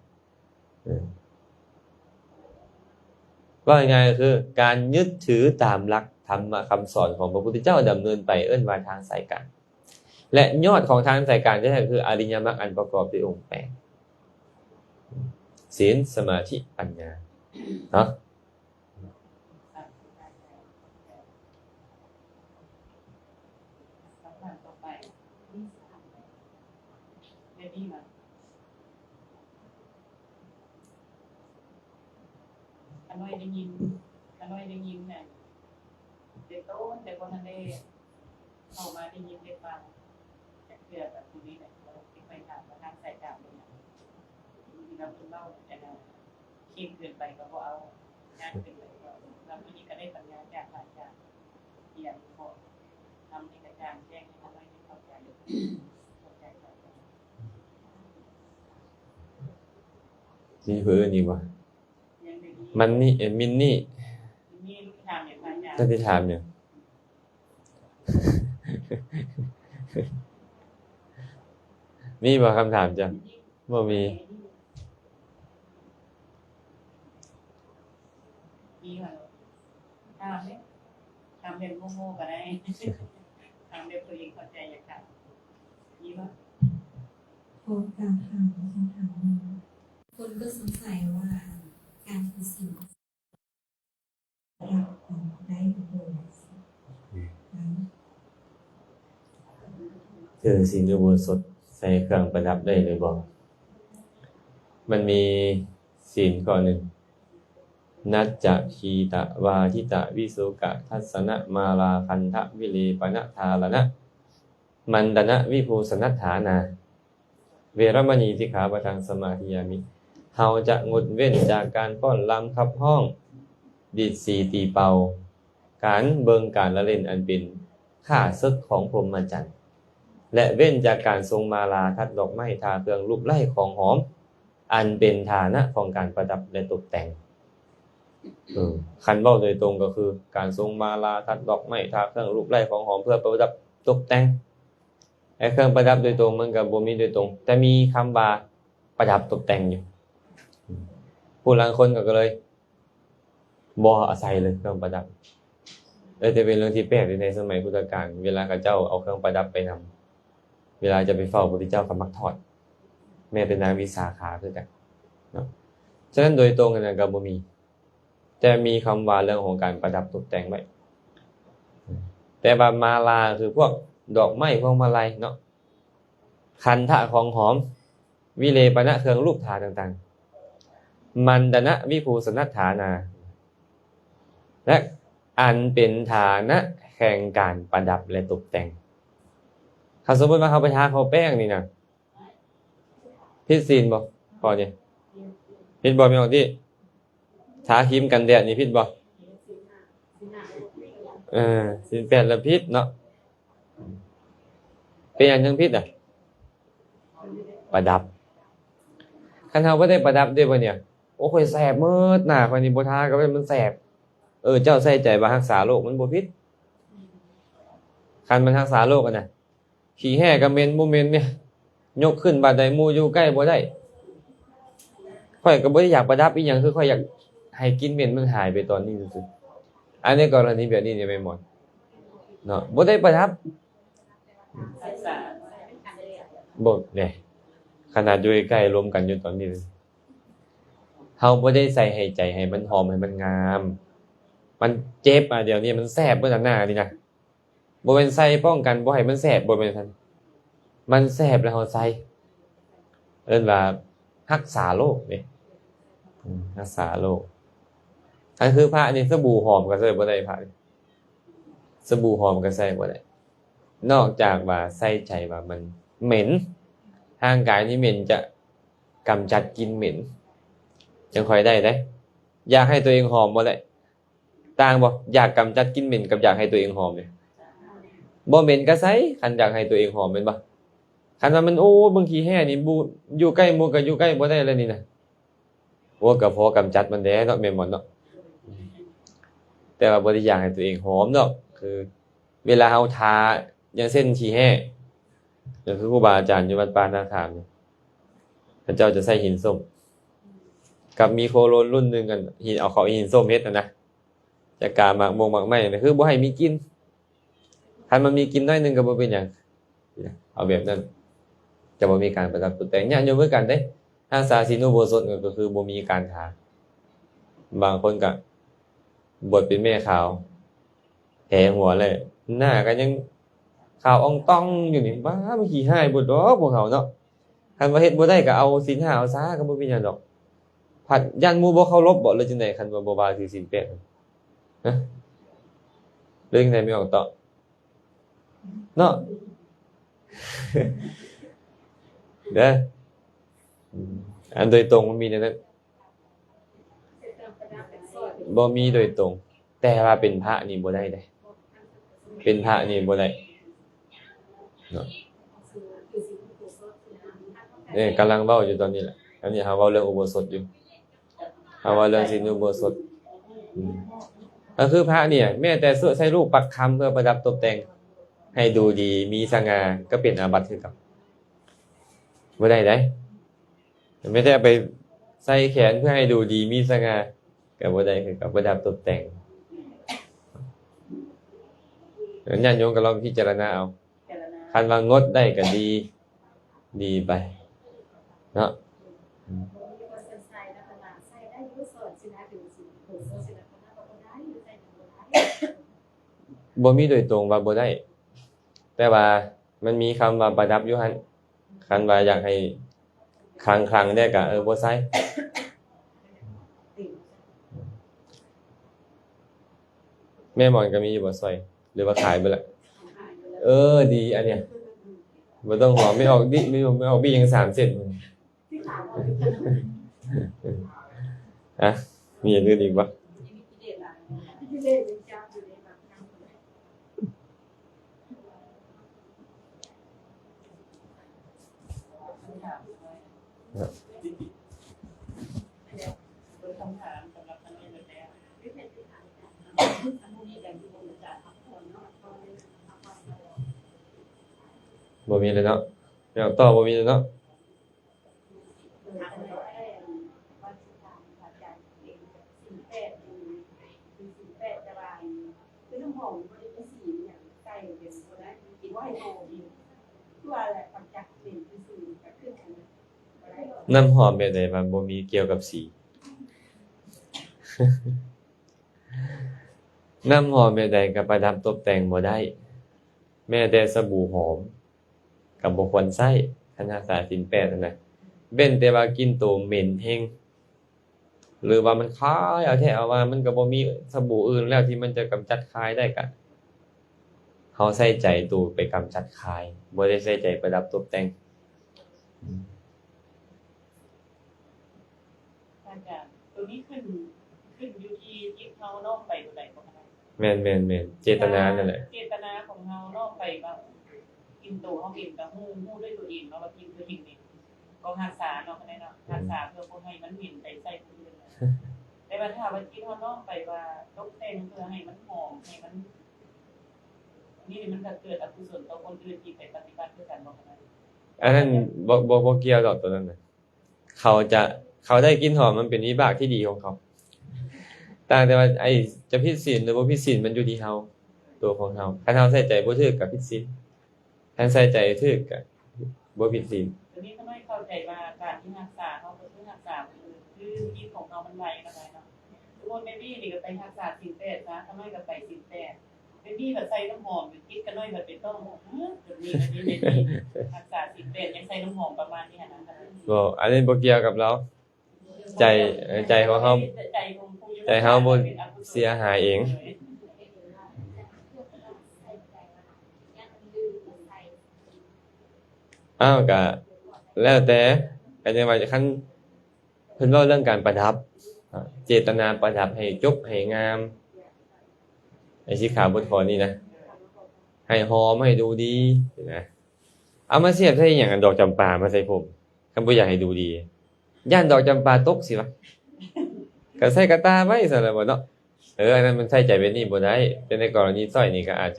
ว่ายังไงก็คือการยึดถือตามหลักธรรมคำสอนของพระพุทธเจ้าดำเนินไปเอิ้นว่าทางสายกลางและยอดของทางสายกลางแท้ๆคืออริยมรรคอันประกอบด้วยองค์8ศีลสมาธิปัญญาเนาะ คำถามต่อไปเดี๋ยวนี้มาขน้อยได้ยินเนี่ยเด็กโตแต่คนนั้นได้เข้ามาได้ยินได้ฟังจากเพื่อนแบบนี้เนี่ยเราคิดไปถามมาทางสายกลางเลยนะที่เราคุณเล่าแต่เราคิดเกินไปก็เพราะเอางานเกินไปก็เราทีนี้ก็ได้ปัญญาจากหลายอย่างเรียนพอทำในการแจ้งให้เขาได้เข้าใจเข้าใจ นี่เพื่อนนี่วะ ยังไม่ดี มันนี่มินนี่ มีลูกทางอย่างไรอย่าง ท่านที่ถามเนี่ย มีบ่คำถามจ้ะบ่มี มีค่ะทำเนี่ยทำเป็นโง่ๆก็ได้ทำเป็นตัวเองเข้าใจอย่างไรมีป่ะ ขอการถามคำถามหนึ่งคนก็สงสัยว่าการถือศีลรับของได้หรือเปล่า ถือศีลอุโบสถใส่เครื่องประดับได้เลยบ่มันมีศีลข้อหนึ่งนัจจะคีตะวาทิตะวิสุกะทัสสนะมาลาคันทะวิเลปนะทาลนะมันดนะวิภูสนัฏฐานา เวรมณีสิกขาปะทังสมาธิยามิเฮาจะงดเว้นจากการฟ้อนรำขับห้องดีดสีตีเป่าการเบิงการละเล่นอันเป็นข้าศึกของพรหมจรรย์และเว้นจากการทรงมาลาทัดดอกไม้ทาเครื่องรูปไล้ของหอมอันเป็นฐานะของการประดับและตกแต่งคันเว้าโดยตรงก็คือการทรงมาลาทัดดอกไม้ทาเครื่องรูปไล้ของหอมเพื่อประดับตกแต่งไอ้เครื่องประดับโดยตรงมันก็บ่มีโดยตรงแต่มีคำว่าประดับตกแต่งอยู่ผู้บางคนก็เลยบ่อาศัยเลยเครื่องประดับแต่เป็นเรื่องที่แปลกในสมัยพุทธกาลเวลาเขาเจ้าเอาเครื่องประดับไปนำเวลาจะไปเฝ้าพระพุทธเจ้าก็มักถอดแม้แต่นางวิสาขาคือกันเนาะฉะนั้นโดยตรงกันก็บ่มีแต่มีคำว่าเรื่องของการประดับตกแต่งไว้แต่ว่ามาลาคือพวกดอกไม้พวงมาลัยเนาะคันทะของหอมวิเลปนะเครื่องรูปทาต่างๆมันดนะวิภูสนัฏฐานาและอันเป็นฐานะแห่งการประดับและตกแต่งถ้าสมมติว่าเขาไปทาเขาแป้งนี่นะพิษศีลบ่พอเนี่ยพิษบ่ไม่ออกที่ทาครีมกันแดดนี่พิษบ่ศีล 8ละพิษเนาะเป็นอย่างยังพิษประดับคันเฮาบ่ได้ประดับด้วยบ่เนี่ยโอ้ข่อยแสบมืดหน้าข่อยนี่บ่ทาก็มันแสบเจ้าใส่ใจว่ารักษาโรคมันบ่ผิดคันมันรักษาโรคน่ะขี้แห้ก็เหม็นบ่เหม็นเนี่ยยกขึ้นบาดใดหมู่อยู่ใกล้บ่ได้ข่อยก็บ่ได้อยากประดับอีหยังคือข่อยอยากให้กลิ่นเหม็นมันหายไปตอนนี้ซื่อๆอันนี้กรณีแบบนี้เนี่ยไม่หมดเนาะบ่ได้ประดับ ศึกษา บทเนี่ยขนาดอยู่ใกล้รวมกันอยู่ตอนนี้เฮาบ่ได้ใส่ให้ใจให้มันหอมให้มันงามมันเจ็บเดี๋ยวนี้มันแสบเบิ่งหน้านี่นะบ่แม่นใส่ป้องกันบ่ให้มันแสบบ่แม่นซั่นมันแสบแล้วเฮาใส่เอิ้นว่ารักษาโรคนี่รักษาโรคอันคือพระนี่สบู่หอมก็ใส่บ่ได้พระสบู่หอมก็ใส่บ่ได้นอกจากว่าใส่ใจว่ามันเหม็นร่างกายนี่เหม็นจะกำจัดกลิ่นเหม็นจังค่อยได้เด้อยากให้ตัวเองหอมบ่ได้ต่างบ่อยากกำจัดกลิ่นเหม็นกับอยากให้ตัวเองหอมเนี่ยบ่เหม็นก็ใส่คันอยากให้ตัวเองหอมแม่นบ่ คันว่ามันโอ้บางทีแห่นี่บ่อยู่ใกล้หมู่ก็อยู่ใกล้บ่ได้แล้วนี่นะโอ้ก็พอกำจัดมันแหล้เนาะแม่นบ่เนาะแต่ว่าบ่ได้อยากให้ตัวเองหอมดอกคือเวลาเฮาทาอย่างเช่นขี้แห้อย่างคือครูบาอาจารย์อยู่วัดป่านาคามเนี่ยพระเจ้าจะใส่หินส้มกับมีโคโลนรุ่นหนึงกันหินเอาเขาหินส้มเฮ็ดนะจะกาหมากมงหมากไม้นะคือบ่ให้มีกลิ่นคันมันมีกลิ่นน้อยหนึงก็บ่เป็นหยังเอาแบบนั้นจะบ่มีการประดับตกแต่งญาติโยมเหมือนกันเด้รักษาศีลอุโบสถก็คือบ่มีการทาบางคนก็บวชเป็นแม่ขาวแหหัวเลยหน้าก็ยังขาวอ่องต้องอยู่นี่บ้าบ่ขี้หายบ่ดอกพวกเขาเนาะคันว่าเฮ็ดบ่ได้ก็เอาศีล5เอาซะก็บ่เป็นหยังดอกผัดยันหมู่บ่เคารพบ่เลยจังได๋คันว่าบ่ว่าถือศีล8ฮะเรื่องใดไม่ออกต่อเนาะ เด้ออันโดยตรงมันมีในนั้นบ่มีโดยตรง แต่ว่าเป็นพระนี่บ่ได้เด้เป็นพระนี่บ่ได้เนาะกำลังเว้าอยู่ตอนนี้แหละอันนี้เฮาเว้าเรื่องอุโบสถอยู่เฮาเว้าเรื่องศีลอุโบสถก็คือพระเนี่ยแม้แต่ใช้รูปปักคำเพื่อประดับตกแต่งให้ดูดีมีสง่าก็เป็นอาบัติคือกันบ่ได้เด้ไม่ได้ไปใส่แขนเพื่อให้ดูดีมีสง่าก็บ่ได้คือกับประดับตกแต่งญาติโยมก็ลองพิจารณาเอาคันว่างดได้ก็ดีไปเนาะบ่มีโดยตรงว่าบ่ได้แต่ว่ามันมีคำว่าประดับอยู่หั่นคันว่าอยากให้คลังๆได้ก็บ่ใส่แม่หมอนก็มีอยู่บ่ซอยหรือว่าขายไปแล้วดีอันเนี้ยบ่ต้องห่วงไม่ออกดิไม่ออกบี้ยัง3เส้นอะมีอย่างอื่นอีกบ่บ่มีเลยเนาะไม่ออกต่อบ่มีเลยเนาะน้ำหอมแบบใดมันบ่มีเกี่ยวกับสี น้ำหอมแบบใดก็ประดับตกแต่งบ่ได้แม้แต่สบู่หอมก็บ่ควรใช้คันรักษาศีล8นั่นน่ะเว้นแต่ว่ากลิ่นตัวเหม็นแฮงหรือว่ามันคายเอาแท้เอาว่ามันก็บ่มีสบู่อื่นแล้วที่มันจะกำจัดคายได้ก็เฮาใส่ใจตัวไปกำจัดคายบ่ได้ใส่ใจประดับตกแต่งอาจารย์ตัวนี้ขึ้นอยู่ที่เฮาน้อมไปบ่ได้บ่คะ แม่นๆๆเจตนานั่นแหละเจตนาของเฮาน้อมไปว่ากินตัวเฮากินก็ฮู้ด้วยตัวเองเนาะว่ากินคือกินนี่ก็รักษาเนาะคั่นได้เนาะรักษาเพื่อบ่ให้มันหมิ่นไปใส่คนอื่นแต่ว่าถ้าว่ากินเฮาน้อมไปว่าตกแต่งเพื่อให้มันหอมให้มันนี่มันก็เกิดอกุศลต่อคนอื่นที่ไปปฏิบัติด้วยกันบ่คั่นอันนั้นบ่เกี่ยวดอกตัวนั้นน่ะเขาได้กลิ่นหอมมันเป็นวิบากที่ดีของเขาต่างแต่ว่าไอ้จะผิดศีลหรือบ่ผิดศีลมันอยู่ที่เฮาตัวของเฮาคันเฮาใส่ใจบ่ถูกก็ผิดศีลคันใส่ใจถูกก็บ่ผิดศีลทีนี้ทำไมเข้าใจว่าการที่รักษาเฮาก็คือรักษาคือจิตของเฮามันไวนะคะเนาะสมมุติแม่บี้นี่ก็ไปรักษาศีล8นะทำไมก็ไปศีล8แม่บี้ก็ใส่น้ำหอมอยู่คิดกันน้อยก็เป็นต้องแบบนี้แม่บี้รักษาศีล8ยังใส่น้ำหอมประมาณนี้หั่นนะบ่อันนี้บ่เกี่ยวกับเราใจของเฮาใจเฮาบ่เสียหายเองอ้าวก็แล้วแต่ก็จังว่าคันเพิ่นเว้าเรื่องการประดับเจตนาประดับให้จบให้งามไอ้สิขาบทข้อนี้นะให้หอมให้ดูดีนะ เอามาเสียบใส่อย่างอันดอกจำปามาใส่ผมคำบ่อยากให้ดูดีย่านดอกจำปาตกสิวะก็ใส่กระตาไว้ซะแล้วบ่เนาะอันนั้นมันใส่ใจเป็นนี่บ่ได้แต่ในกรณีสร้อยนี่ก็อาจ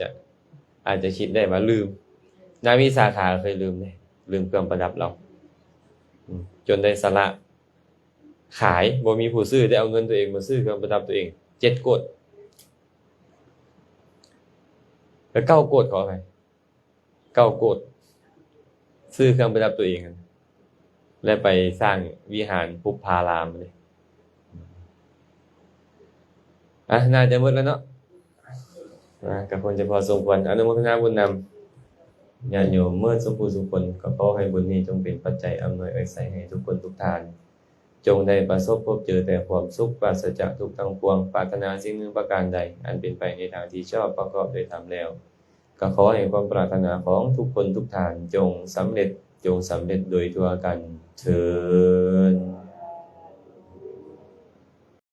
จะคิดได้ว่าลืมนาวิสาขาเคยลืมเด้ลืมเครื่องประดับเราจนได้สละขายบ่มีผู้ซื้อได้เอาเงินตัวเองมาซื้อเครื่องประดับตัวเอง7โกฏแล้ว9โกฏขออภัย9โกฏซื้อเครื่องประดับตัวเองและไปสร้างวิหารพุพพารามเลยน่าจะหมดแล้วเนาะก็ควรจะพอสมควรอนุโมทนาบุญนำญาติโยมเมื่อสมบูรณ์สุขคนก็ขอให้บุญนี้จงเป็นปัจจัยอำนวยอวยใส่ให้ทุกคนทุกท่านจงได้ประสบพบเจอแต่ความสุขปราศจากทุกข์ทั้งปวงปรารถนาสิ่งหนึ่งประการใดอันเป็นไปในทางที่ชอบประกอบด้วยธรรมแล้วก็ขอให้ความปรารถนาของทุกคนทุกท่านจงสำเร็จโดยทั่วกันเถิด